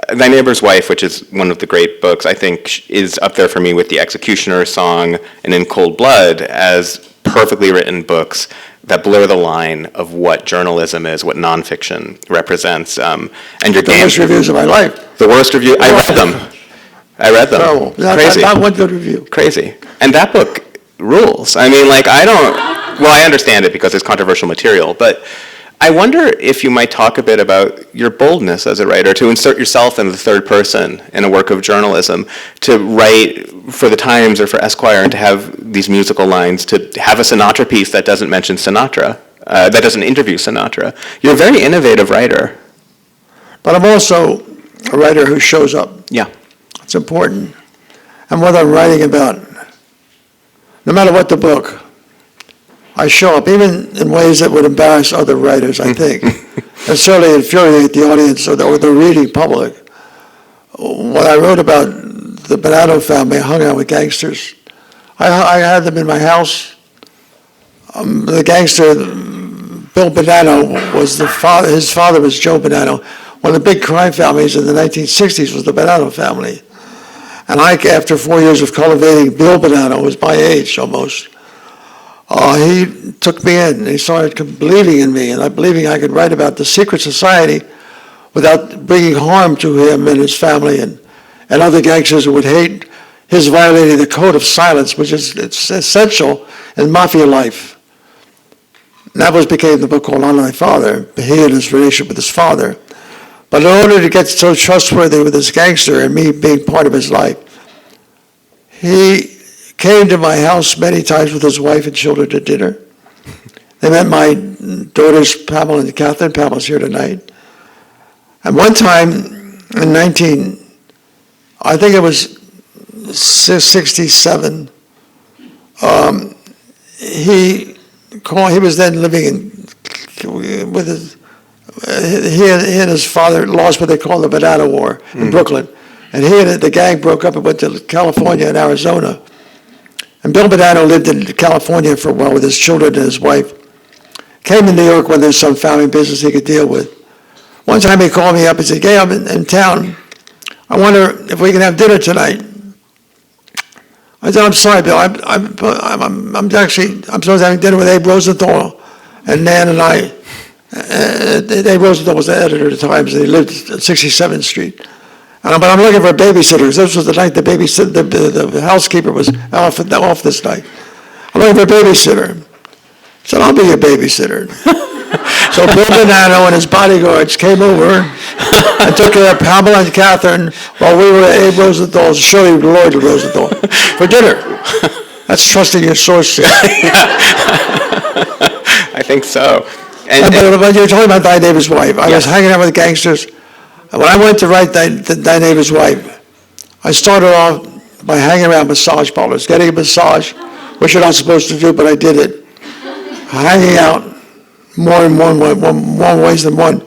[SPEAKER 2] Thy Neighbor's Wife, which is one of the great books, I think is up there for me with The Executioner Song and In Cold Blood as perfectly written books that blur the line of what journalism is, what nonfiction represents. And your
[SPEAKER 3] The worst reviews of my life.
[SPEAKER 2] The worst review. I read them.
[SPEAKER 3] Terrible.
[SPEAKER 2] Crazy.
[SPEAKER 3] Not one good review.
[SPEAKER 2] Crazy. And that book rules. I understand it because it's controversial material, but I wonder if you might talk a bit about your boldness as a writer, to insert yourself in the third person in a work of journalism, to write for the Times or for Esquire and to have these musical lines, to have a Sinatra piece that doesn't mention Sinatra, that doesn't interview Sinatra. You're a very innovative writer.
[SPEAKER 3] But I'm also a writer who shows up.
[SPEAKER 2] Yeah.
[SPEAKER 3] It's important. And what I'm writing about, no matter what the book, I show up, even in ways that would embarrass other writers, I think, and certainly infuriate the audience or the reading public. When I wrote about the Bonanno family, I hung out with gangsters. I had them in my house. The gangster, Bill Bonanno, was his father was Joe Bonanno. One of the big crime families in the 1960s was the Bonanno family. And after 4 years of cultivating Bill Bonanno, who was my age almost, he took me in, and he started believing in me, and believing I could write about the secret society without bringing harm to him and his family and other gangsters who would hate his violating the code of silence, which is essential in mafia life. And that became the book called On My Father, he and his relationship with his father. But in order to get so trustworthy with this gangster and me being part of his life, he came to my house many times with his wife and children to dinner. They met my daughters, Pamela and Catherine. Pamela's here tonight. And one time in I think it was 67, he was then living with he and his father lost what they call the Banana War in Brooklyn. And he and the gang broke up and went to California and Arizona. And Bill Bonanno lived in California for a while with his children and his wife. Came to New York when there's some family business he could deal with. One time he called me up and said, "Gay, I'm in town. I wonder if we can have dinner tonight." I said, "I'm sorry, Bill. I'm supposed to having dinner with Abe Rosenthal and Nan and I." Abe Rosenthal was the editor at the Times, and he lived at 67th Street. But I'm looking for a babysitter, because this was the night the housekeeper was off this night. I'm looking for a babysitter. I said, "I'll be your babysitter." So Bill Bonanno and his bodyguards came over and took care of Pamela and Catherine while we were at Abe Rosenthal's, Shirley Lloyd Rosenthal, for dinner. That's trusting your sources.
[SPEAKER 2] I think so.
[SPEAKER 3] But you're talking about Thy Neighbor's Wife. I was hanging out with gangsters. And when I went to write Thy Neighbor's Wife, I started off by hanging around massage parlors, getting a massage, which you're not supposed to do, but I did it. Hanging out more ways than one.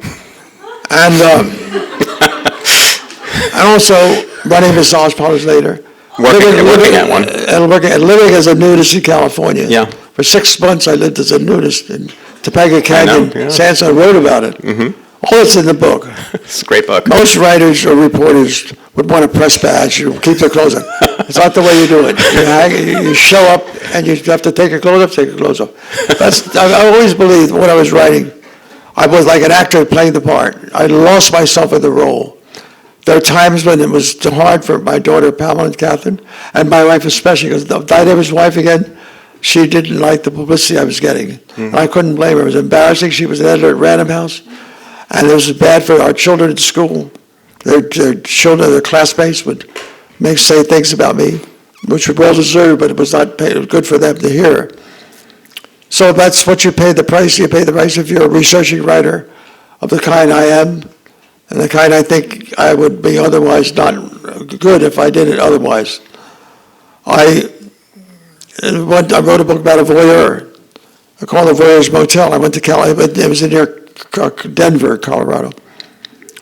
[SPEAKER 3] And also running massage parlors later.
[SPEAKER 2] Working at one.
[SPEAKER 3] And living as a nudist in California.
[SPEAKER 2] Yeah.
[SPEAKER 3] For 6 months I lived as a nudist in Topanga Canyon.
[SPEAKER 2] Yeah.
[SPEAKER 3] Sandstone wrote about it.
[SPEAKER 2] Mm-hmm.
[SPEAKER 3] All that's in the book.
[SPEAKER 2] It's a great book.
[SPEAKER 3] Most writers or reporters would want a press badge. You keep their clothes on. It's not the way you do it. You show up and you have to take your clothes off, take your clothes off. I always believed when I was writing, I was like an actor playing the part. I lost myself in the role. There are times when it was hard for my daughter Pamela and Catherine, and my wife especially, because Thy Neighbor's Wife again, she didn't like the publicity I was getting. Mm-hmm. And I couldn't blame her. It was embarrassing. She was an editor at Random House. And it was bad for our children at school. Their children, their classmates would say things about me, which were well-deserved, but it was not good for them to hear. So that's what you pay the price. You pay the price if you're a researching writer of the kind I am, and the kind I think I would be otherwise not good if I did it otherwise. I wrote a book about a voyeur. I called it Voyeur's Motel. I went to it was near Denver, Colorado.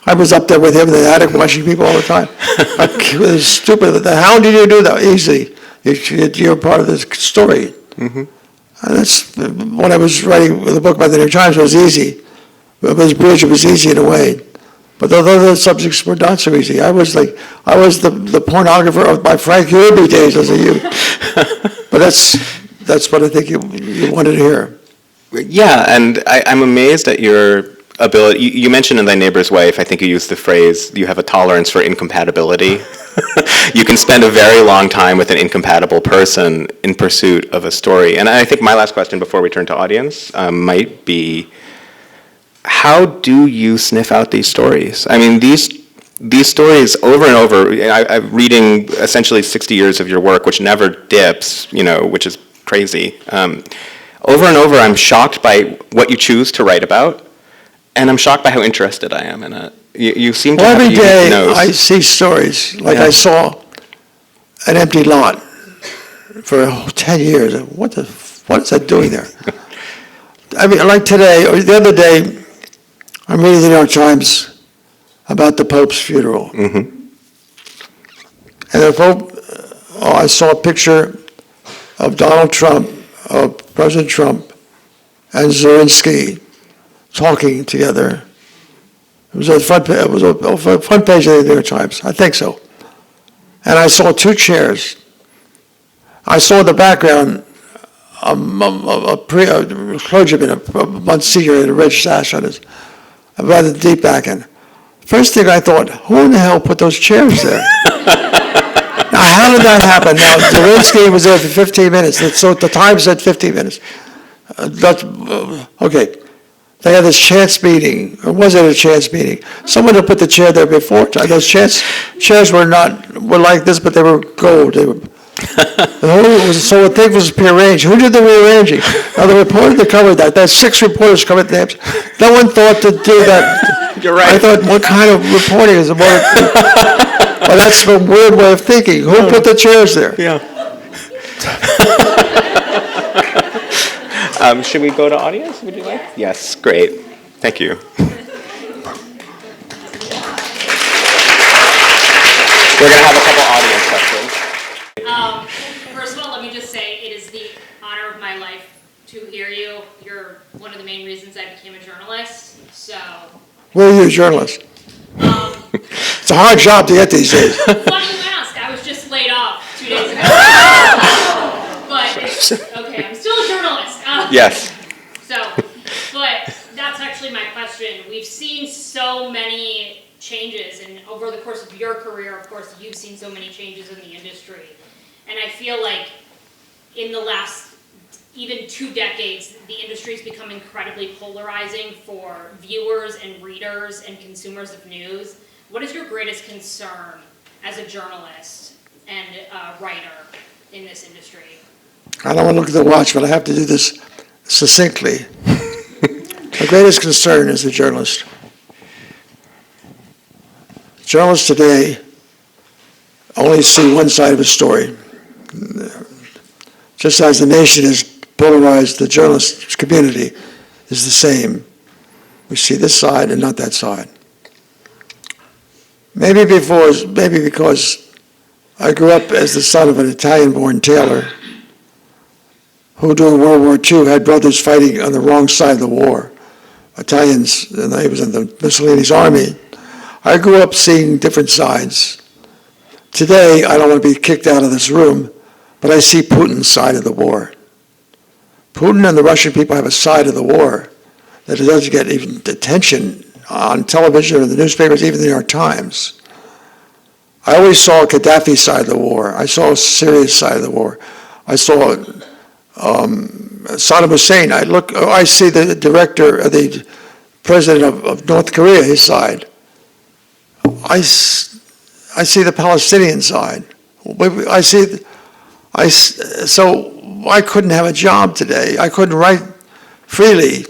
[SPEAKER 3] I was up there with him in the attic watching people all the time. It was stupid. How did you do that? Easy. You're part of this story. Mm-hmm. And that's when I was writing the book about the New York Times. It was easy. It was bridge. It was easy in a way. But the other subjects were not so easy. I was the pornographer of my Frank Yerby days as a youth. But that's what I think you wanted to hear.
[SPEAKER 2] Yeah, and I'm amazed at your ability. You mentioned in Thy Neighbor's Wife, I think you used the phrase, you have a tolerance for incompatibility. You can spend a very long time with an incompatible person in pursuit of a story. And I think my last question before we turn to audience might be, how do you sniff out these stories? I mean, these stories over and over, I'm reading essentially 60 years of your work, which never dips, which is crazy. Over and over, I'm shocked by what you choose to write about, and I'm shocked by how interested I am in it. You seem to have a
[SPEAKER 3] every
[SPEAKER 2] unique
[SPEAKER 3] day
[SPEAKER 2] nose.
[SPEAKER 3] I see stories, like I saw an empty lot for 10 years. What is that doing there? I mean, like today, or the other day, I'm reading the New York Times about the Pope's funeral.
[SPEAKER 2] Mm-hmm.
[SPEAKER 3] And the Pope, I saw a picture of Donald Trump, of President Trump, and Zelensky talking together. It was a front page of the New York Times. I think so. And I saw two chairs. I saw in the background a clergyman, a Monsignor in a red sash on his, a rather deep background. First thing I thought, who in the hell put those chairs there? Now, how did that happen? Now, Zelensky was there for 15 minutes. So the Times said 15 minutes. Okay. They had this chance meeting, or was it a chance meeting? Someone had put the chair there before. Those chairs were like this, but they were gold. The thing was prearranged. Who did the rearranging? Now, the reporter that covered that, there's 6 reporters covered the names. No one thought to do that.
[SPEAKER 2] You're right.
[SPEAKER 3] I thought, what kind of reporting is it? Well, that's a weird way of thinking. Who put the chairs there?
[SPEAKER 2] Yeah. Should we go to audience? Would you like? Yes, great. Thank you. We're going to have a couple audience questions.
[SPEAKER 4] First of all, let me just say it is the honor of my life to hear you. You're one of the main reasons I became a journalist. So.
[SPEAKER 3] Where are you a journalist? It's a hard job to get these days.
[SPEAKER 4] Funny you ask. I was just laid off 2 days ago. But okay, I'm still a journalist.
[SPEAKER 2] Yes.
[SPEAKER 4] But that's actually my question. We've seen so many changes, and over the course of your career, of course, you've seen so many changes in the industry. And I feel like in the last even 2 decades, the industry's become incredibly polarizing for viewers and readers and consumers of news. What is your greatest concern as a journalist and a writer in this industry?
[SPEAKER 3] I don't want to look at the watch, but I have to do this succinctly. My greatest concern as a journalist. Journalists today only see one side of a story. Just as the nation is polarized, the journalist community is the same. We see this side and not that side. Maybe because I grew up as the son of an Italian-born tailor who during World War II had brothers fighting on the wrong side of the war. Italians, and he was in the Mussolini's army. I grew up seeing different sides. Today, I don't want to be kicked out of this room, but I see Putin's side of the war. Putin and the Russian people have a side of the war that doesn't get even attention on television or the newspapers, even the New York Times. I always saw Gaddafi's side of the war. I saw Syria's side of the war. I saw Saddam Hussein. I see the president of North Korea, his side. I see the Palestinian side. So I couldn't have a job today. I couldn't write freely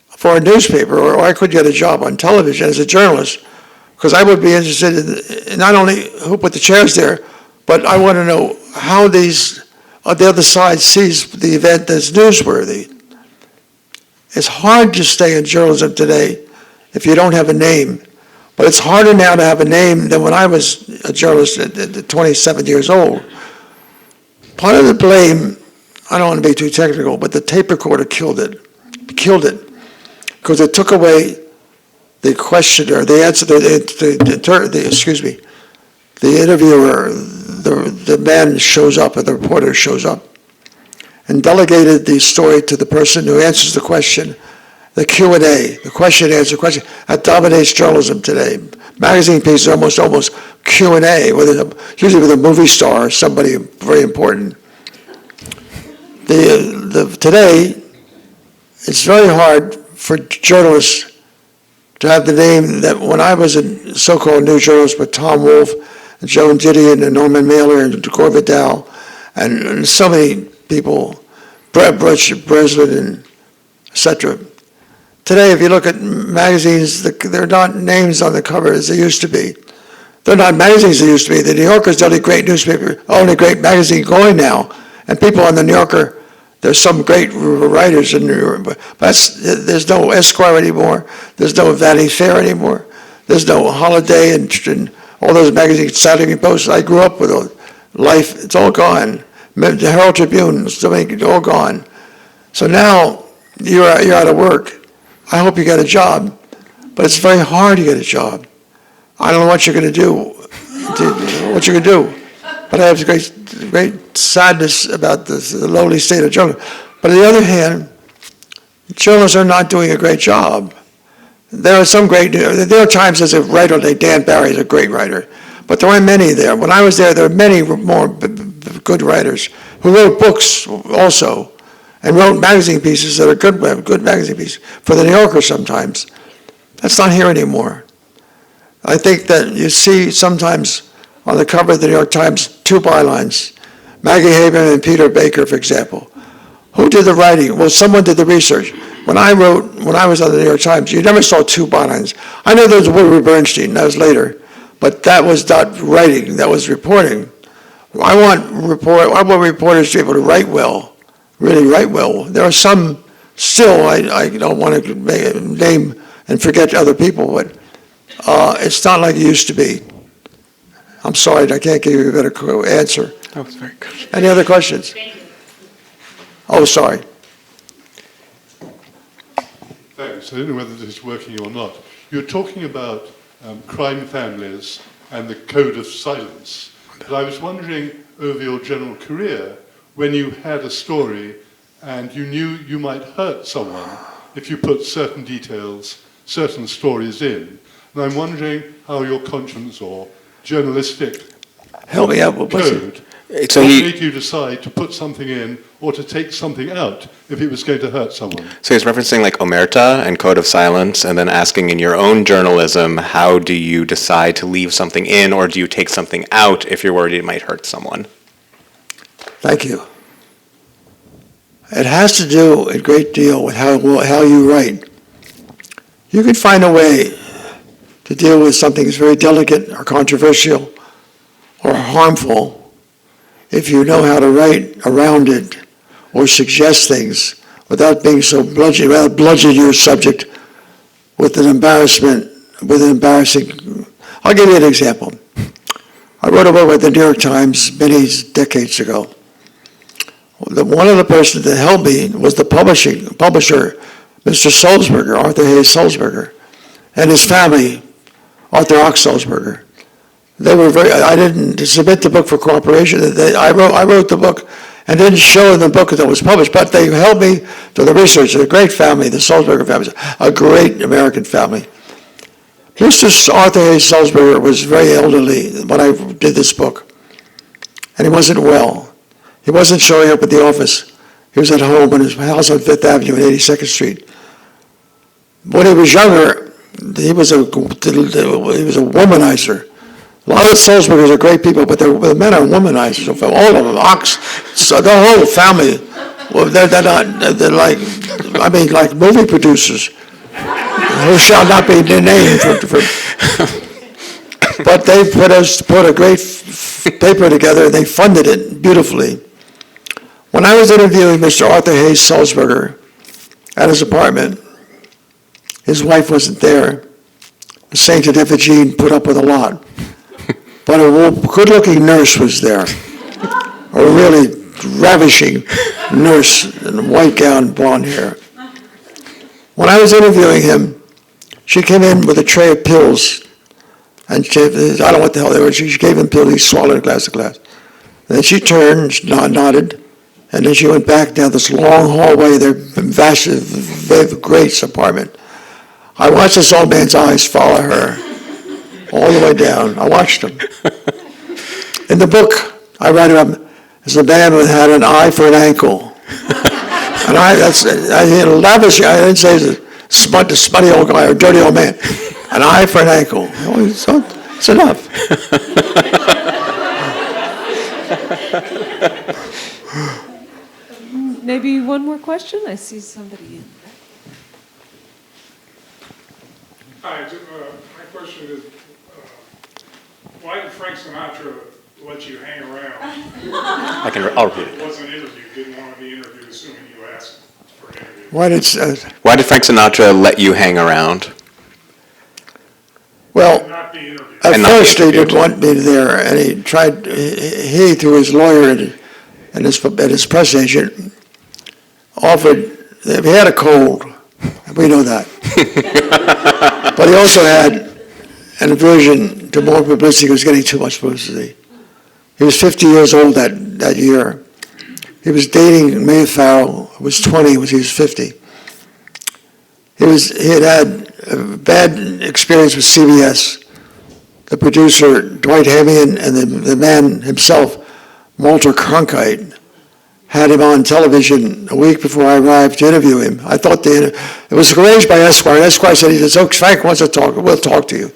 [SPEAKER 3] for a newspaper, or I could get a job on television as a journalist, because I would be interested in not only who put the chairs there, but I want to know how the other side sees the event as newsworthy. It's hard to stay in journalism today if you don't have a name. But it's harder now to have a name than when I was a journalist at 27 years old. Part of the blame, I don't want to be too technical, but the tape recorder killed it. Because it took away the questioner, the answer, the interviewer, the man shows up, or the reporter shows up, and delegated the story to the person who answers the question. The Q&A, the question answer question, that dominates journalism today. Magazine pieces are almost Q&A, usually with a movie star or somebody very important. Today, it's very hard for journalists to have the name that when I was a so-called new journalist with Tom Wolfe, and Joan Didion, and Norman Mailer, and Gore Vidal, and so many people, Brad Breslin, and etc. Today, if you look at magazines, they're not names on the cover as they used to be. They're not magazines they used to be. The New Yorker's the only great newspaper, only great magazine going now. And people on the New Yorker, there's some great writers in New York, but there's no Esquire anymore. There's no Vanity Fair anymore. There's no Holiday and all those magazines, Saturday Post. I grew up with Life. It's all gone. The Herald Tribune, it's all gone. So now you're out of work. I hope you get a job, but it's very hard to get a job. I don't know what you're going to do, but I have great sadness about the lowly state of journalism. But on the other hand, journalists are not doing a great job. There are some great, there are times as a writer like Dan Barry is a great writer, but there aren't many there. When I was there were many more good writers who wrote books also, and wrote magazine pieces that are good magazine pieces for the New Yorker sometimes. That's not here anymore. I think that you see sometimes on the cover of the New York Times 2 bylines, Maggie Haberman and Peter Baker, for example. Who did the writing? Well, someone did the research. When I was on the New York Times, you never saw 2 bylines. I know there was Woodward Bernstein, that was later, but that was not writing, that was reporting. I want reporters to be able to write well, really write well. There are some still, I don't want to name and forget other people, but it's not like it used to be. I'm sorry, I can't give you a better answer.
[SPEAKER 2] That was very good.
[SPEAKER 3] Any other questions?
[SPEAKER 4] Thank you.
[SPEAKER 3] Oh, sorry.
[SPEAKER 5] Thanks. I don't know whether this is working or not. You're talking about crime families and the code of silence. But I was wondering, over your general career, when you had a story and you knew you might hurt someone if you put certain details, certain stories in. And I'm wondering how your conscience or journalistic
[SPEAKER 3] Help me out. What's it?
[SPEAKER 5] code
[SPEAKER 2] So
[SPEAKER 5] would
[SPEAKER 2] he,
[SPEAKER 5] make you decide to put something in or to take something out if it was going to hurt someone.
[SPEAKER 2] so he's referencing like omerta and code of silence, and then asking in your own journalism, how do you decide to leave something in, or do you take something out if you're worried it might hurt someone?
[SPEAKER 3] Thank you. It has to do a great deal with how you write. You can find a way to deal with something that's very delicate or controversial or harmful if you know how to write around it or suggest things without being so bludgeon your subject with an embarrassing. I'll give you an example. I wrote a book with the New York Times many decades ago. One of the persons that helped me was the publisher, Mr. Sulzberger, Arthur Hayes Sulzberger, and his family, Arthur Ox Sulzberger. They were I didn't submit the book for cooperation. I wrote the book and didn't show in the book that was published, but they helped me to the research. They're a great family, the Sulzberger family, a great American family. Mr. Arthur Hayes Sulzberger was very elderly when I did this book, and he wasn't well. He wasn't showing up at the office. He was at home in his house on Fifth Avenue and 82nd Street. When he was younger, he was a womanizer. A lot of the Sulzbergers are great people, but the men are womanizers. All of them, Ox, so the whole family. Well, they're like movie producers who shall not be named. But they put a great paper together. They funded it beautifully. When I was interviewing Mr. Arthur Hayes Sulzberger at his apartment, his wife wasn't there. The sainted Iphigene put up with a lot. But a good-looking nurse was there, a really ravishing nurse in a white gown, blonde hair. When I was interviewing him, she came in with a tray of pills, and I don't know what the hell they were. She gave him pills, he swallowed a glass. And then she turned, nodded, and then she went back down this long hallway, their vast, great apartment. I watched this old man's eyes follow her all the way down. I watched him. In the book, I write him as a man who had an eye for an ankle. And I didn't say he's a smutty old guy or dirty old man. An eye for an ankle. It's enough.
[SPEAKER 6] Maybe one more question? I see somebody in.
[SPEAKER 7] Hi, my question is, why did Frank Sinatra let you hang around?
[SPEAKER 2] I'll repeat it.
[SPEAKER 7] Wasn't interviewed, didn't want to be interviewed, assuming you asked for an interview.
[SPEAKER 2] Why did Frank Sinatra let you hang around?
[SPEAKER 3] Well,
[SPEAKER 7] Not be interviewed.
[SPEAKER 3] at
[SPEAKER 2] And not be
[SPEAKER 3] first he didn't
[SPEAKER 2] interviewed.
[SPEAKER 3] want me there, and he tried, he through his lawyer and his press agent, offered, if he had a cold, we know that. But he also had an aversion to more publicity. He was getting too much publicity. He was 50 years old that year. He was dating Mae Farrell, who was 20 when he was 50. He had a bad experience with CBS. The producer, Dwight Hamian, and the man himself, Walter Cronkite, had him on television a week before I arrived to interview him. I thought it was arranged by Esquire, and Esquire said, he says, "Oh, Frank wants to talk, we'll talk to you."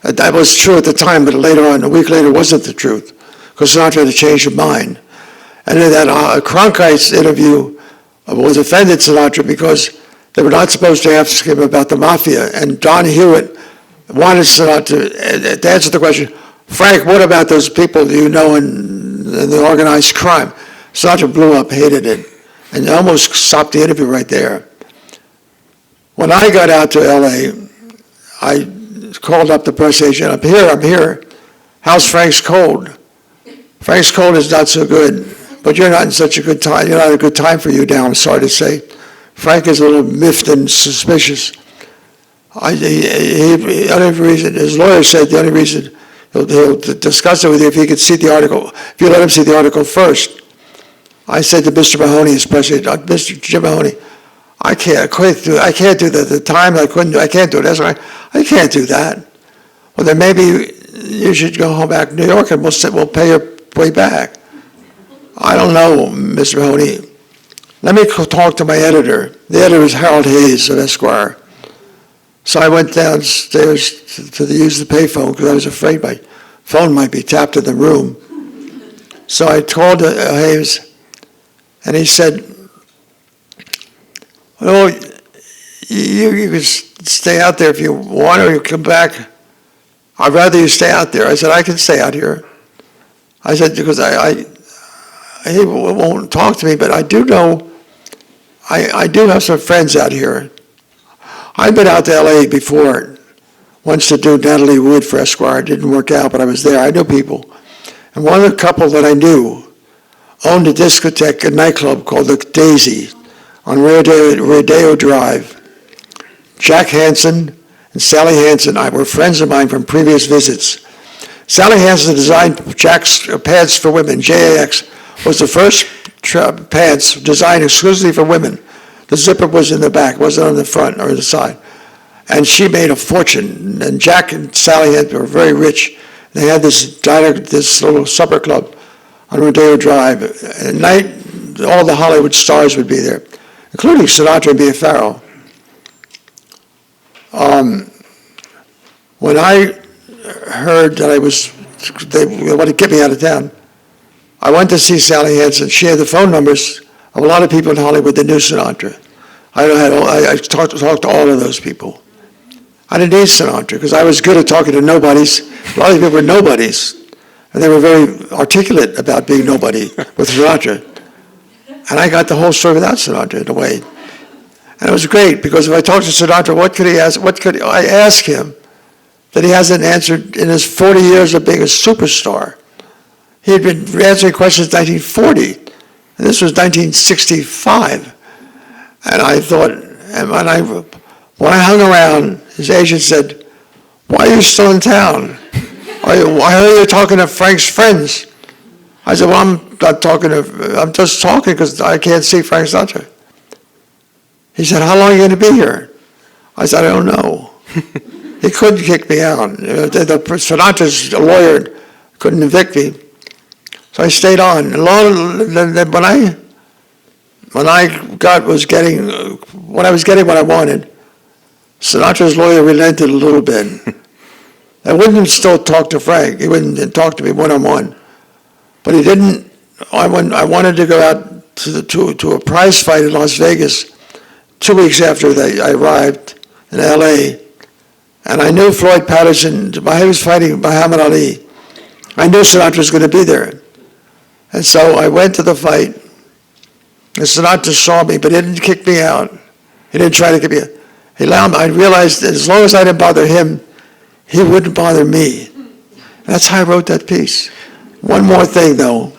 [SPEAKER 3] That was true at the time, but later on, a week later, wasn't the truth, because Sinatra had changed his mind. And in that Cronkite's interview was offended Sinatra because they were not supposed to ask him about the mafia, and Don Hewitt wanted Sinatra to answer the question, "Frank, what about those people you know in the organized crime?" Sinatra blew up, hated it, and almost stopped the interview right there. When I got out to L.A., I called up the press agent. "I'm here. How's Frank's cold?" "Frank's cold is not so good, but you're not in such a good time. You're not a good time for you now, I'm sorry to say. Frank is a little miffed and suspicious." The only reason, his lawyer said the only reason he'll discuss it with you if he could see the article, if you let him see the article first. I said to Mr. Mahoney, his president, "Mr. Jim Mahoney, I can't do that. The time I can't do it. That's right. I can't do that." "Well, then maybe you should go home back to New York and we'll pay your way back." "I don't know, Mr. Mahoney. Let me talk to my editor." The editor is Harold Hayes of Esquire. So I went downstairs to use the payphone because I was afraid my phone might be tapped in the room. So I called Hayes, and he said, "Oh, you can stay out there if you want, or you come back. I'd rather you stay out there." I said, "I can stay out here." I said, because he won't talk to me, but I do know, I do have some friends out here. I've been out to L.A. before, once to do Natalie Wood for Esquire. It didn't work out, but I was there. I knew people. And one of the couple that I knew owned a discotheque, a nightclub called the Daisy on Rodeo Drive. Jack Hansen and Sally Hansen were friends of mine from previous visits. Sally Hansen designed Jack's pants for women. JAX was the first pants designed exclusively for women. The zipper was in the back, wasn't on the front or the side. And she made a fortune. And Jack and Sally were very rich. They had this little supper club on Rodeo Drive. At night, all the Hollywood stars would be there, including Sinatra and Mia Farrow. When I heard that they wanted to get me out of town, I went to see Sally Hansen. She had the phone numbers of a lot of people in Hollywood that knew Sinatra. I talked to all of those people. I didn't need Sinatra because I was good at talking to nobodies. A lot of people were nobodies, and they were very articulate about being nobody with Sinatra. And I got the whole story without Sinatra in a way. And it was great because if I talked to Sinatra, what could he ask? What could I ask him that he hasn't answered in his 40 years of being a superstar? He had been answering questions in 1940, and this was 1965. And I thought, and when I hung around, his agent said, "Why are you still in town? Why are you talking to Frank's friends?" I said, "Well, I'm just talking because I can't see Frank Sinatra." He said, "How long are you going to be here?" I said, "I don't know." He couldn't kick me out. Sinatra's lawyer couldn't evict me. So I stayed on. When I was getting what I wanted, Sinatra's lawyer relented a little bit. I wouldn't still talk to Frank. He wouldn't talk to me one-on-one. But he didn't. I wanted to go out to a prize fight in Las Vegas 2 weeks after I arrived in L.A., and I knew Floyd Patterson. He was fighting Muhammad Ali. I knew Sinatra was going to be there. And so I went to the fight, and Sinatra saw me, but he didn't kick me out. He didn't try to kick me out. He allowed me. I realized that as long as I didn't bother him, he wouldn't bother me. And that's how I wrote that piece. One more thing, though.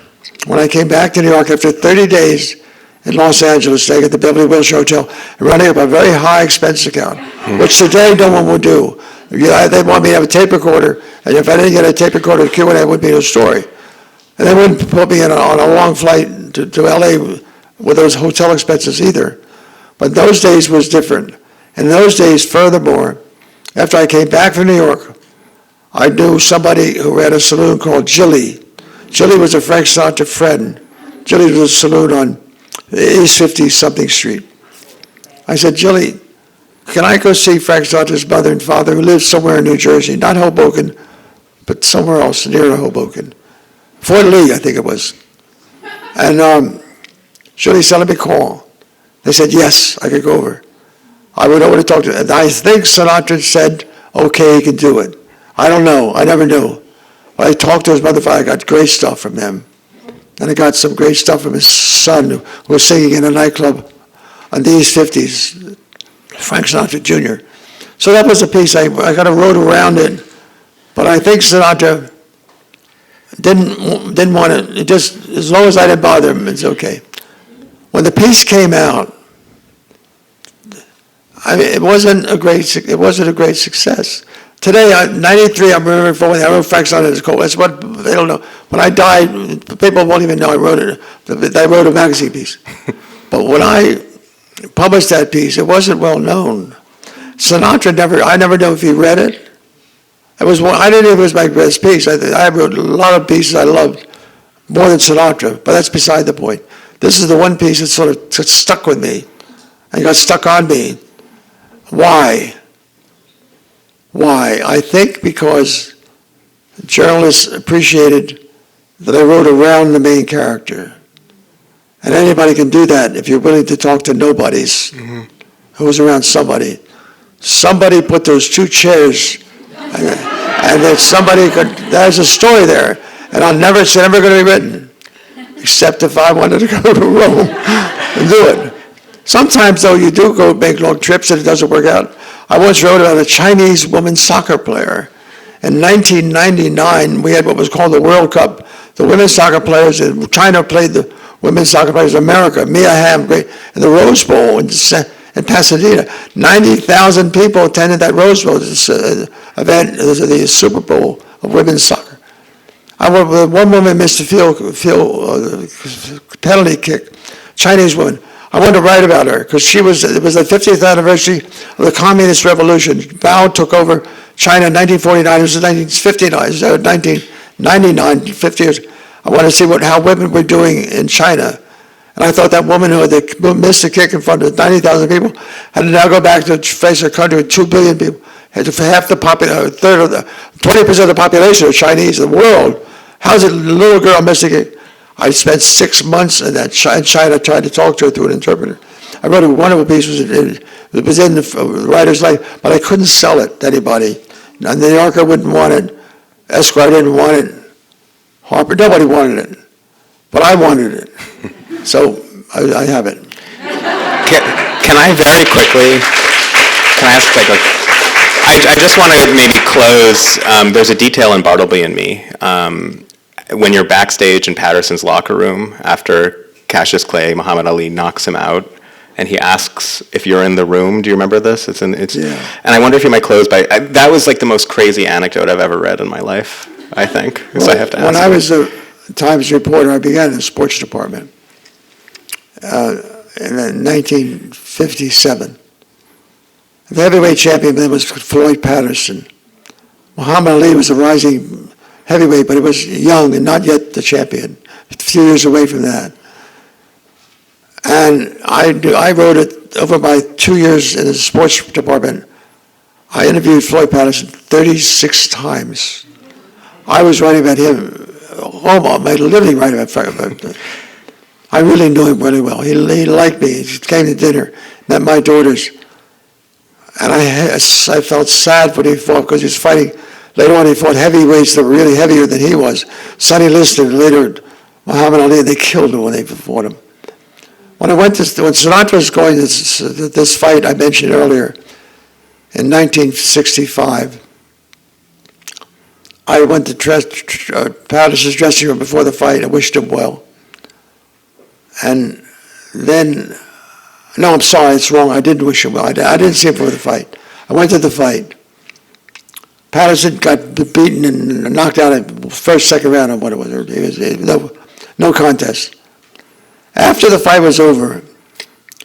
[SPEAKER 3] When I came back to New York after 30 days in Los Angeles, staying at the Beverly Wilshire Hotel, and running up a very high expense account, which today no one would do. They want me to have a tape recorder, and if I didn't get a tape recorder, the Q&A would be no story. And they wouldn't put me on a long flight to L.A. with those hotel expenses either. But those days was different. And those days, furthermore, after I came back from New York, I knew somebody who ran a saloon called Jilly. Jilly was a Frank Sinatra friend. Jilly was a saloon on East 50-something Street. I said, Jilly, can I go see Frank Sinatra's mother and father who lives somewhere in New Jersey, not Hoboken, but somewhere else near Hoboken. Fort Lee, I think it was. And Jilly said, let me call. They said, yes, I could go over. I went over to talk to him. And I think Sinatra said, okay, he can do it. I don't know. I never knew. But I talked to his mother and father. I got great stuff from them. And I got some great stuff from his son who was singing in a nightclub on the East 50s, Frank Sinatra Jr. So that was a piece. I kind of wrote around it. But I think Sinatra didn't want it. Just as long as I didn't bother him, it's okay. When the piece came out, I mean, it wasn't a great success. Today, 93, I'm remembering fully, I wrote Frank Sinatra's quote. That's what, they don't know. When I died, people won't even know I wrote it. I wrote a magazine piece. But when I published that piece, it wasn't well known. Sinatra I never knew if he read it. I didn't know if it was my best piece. I wrote a lot of pieces I loved more than Sinatra, but that's beside the point. This is the one piece that sort of stuck with me and got stuck on me. Why? I think because journalists appreciated that I wrote around the main character. And anybody can do that if you're willing to talk to nobodies who was around somebody. Somebody put those two chairs, and that somebody could, there's a story there, and it's never going to be written, except if I wanted to go to Rome and do it. Sometimes, though, you do go make long trips and it doesn't work out. I once wrote about a Chinese woman soccer player. In 1999, we had what was called the World Cup. The women's soccer players, China played the women's soccer players of America, Mia Hamm, in the Rose Bowl in Pasadena. 90,000 people attended that Rose Bowl event, the Super Bowl of women's soccer. One woman missed a field penalty kick, Chinese woman. I wanted to write about her because it was the 50th anniversary of the Communist Revolution. Mao took over China in 1949. It was 1959, 1999, 50 years. I wanted to see how women were doing in China. And I thought that woman who had missed a kick in front of 90,000 people had to now go back to face a country with 2 billion people. Half the population, 20% of the population are Chinese in the world. How's a little girl miss a kick? I spent 6 months in China trying to talk to her through an interpreter. I wrote a wonderful piece. It was in the writer's life, but I couldn't sell it to anybody. And the New Yorker wouldn't want it. Esquire didn't want it. Harper, nobody wanted it. But I wanted it. So I have it.
[SPEAKER 2] Can I very quickly, can I ask I just want to maybe close, there's a detail in Bartleby and Me. When you're backstage in Patterson's locker room after Cassius Clay, Muhammad Ali knocks him out, and he asks if you're in the room. Do you remember this?
[SPEAKER 3] Yeah.
[SPEAKER 2] And I wonder if you might close by, that was like the most crazy anecdote I've ever read in my life, I think. So I have to ask.
[SPEAKER 3] When I was a Times reporter, I began in the sports department in 1957. The heavyweight champion then was Floyd Patterson. Muhammad Ali was a rising heavyweight, but he was young and not yet the champion, a few years away from that. And I wrote it over my 2 years in the sports department. I interviewed Floyd Patterson 36 times. I was writing about him, made a living writing about Frank. I really knew him really well. He liked me. He came to dinner, met my daughters. And I felt sad when he fought because he was fighting. Later on, he fought heavyweights that were really heavier than he was. Sonny Liston, later Muhammad Ali, they killed him when they fought him. When Sinatra was going to this fight I mentioned earlier, in 1965, I went to Patterson's dressing room before the fight. I wished him well. And then, no, I'm sorry, it's wrong. I didn't wish him well. I didn't see him before the fight. I went to the fight. Patterson got beaten and knocked out in the first, second round of what it was. It was no contest. After the fight was over,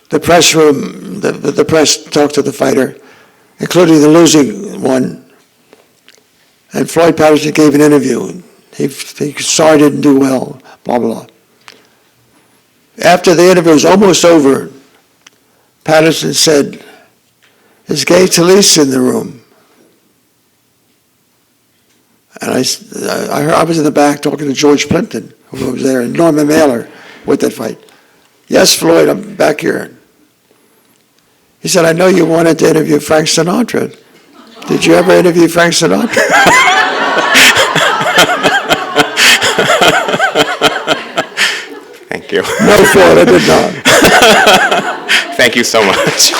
[SPEAKER 3] the press room, the press talked to the fighter, including the losing one. And Floyd Patterson gave an interview. He sorry didn't do well, blah, blah, blah. After the interview was almost over, Patterson said, "Is Gay Talese in the room?" And I was in the back talking to George Plimpton, who was there, and Norman Mailer with that fight. "Yes, Floyd, I'm back here." He said, "I know you wanted to interview Frank Sinatra. Did you ever interview Frank Sinatra?"
[SPEAKER 2] Thank you.
[SPEAKER 3] No, Floyd, I did not.
[SPEAKER 2] Thank you so much.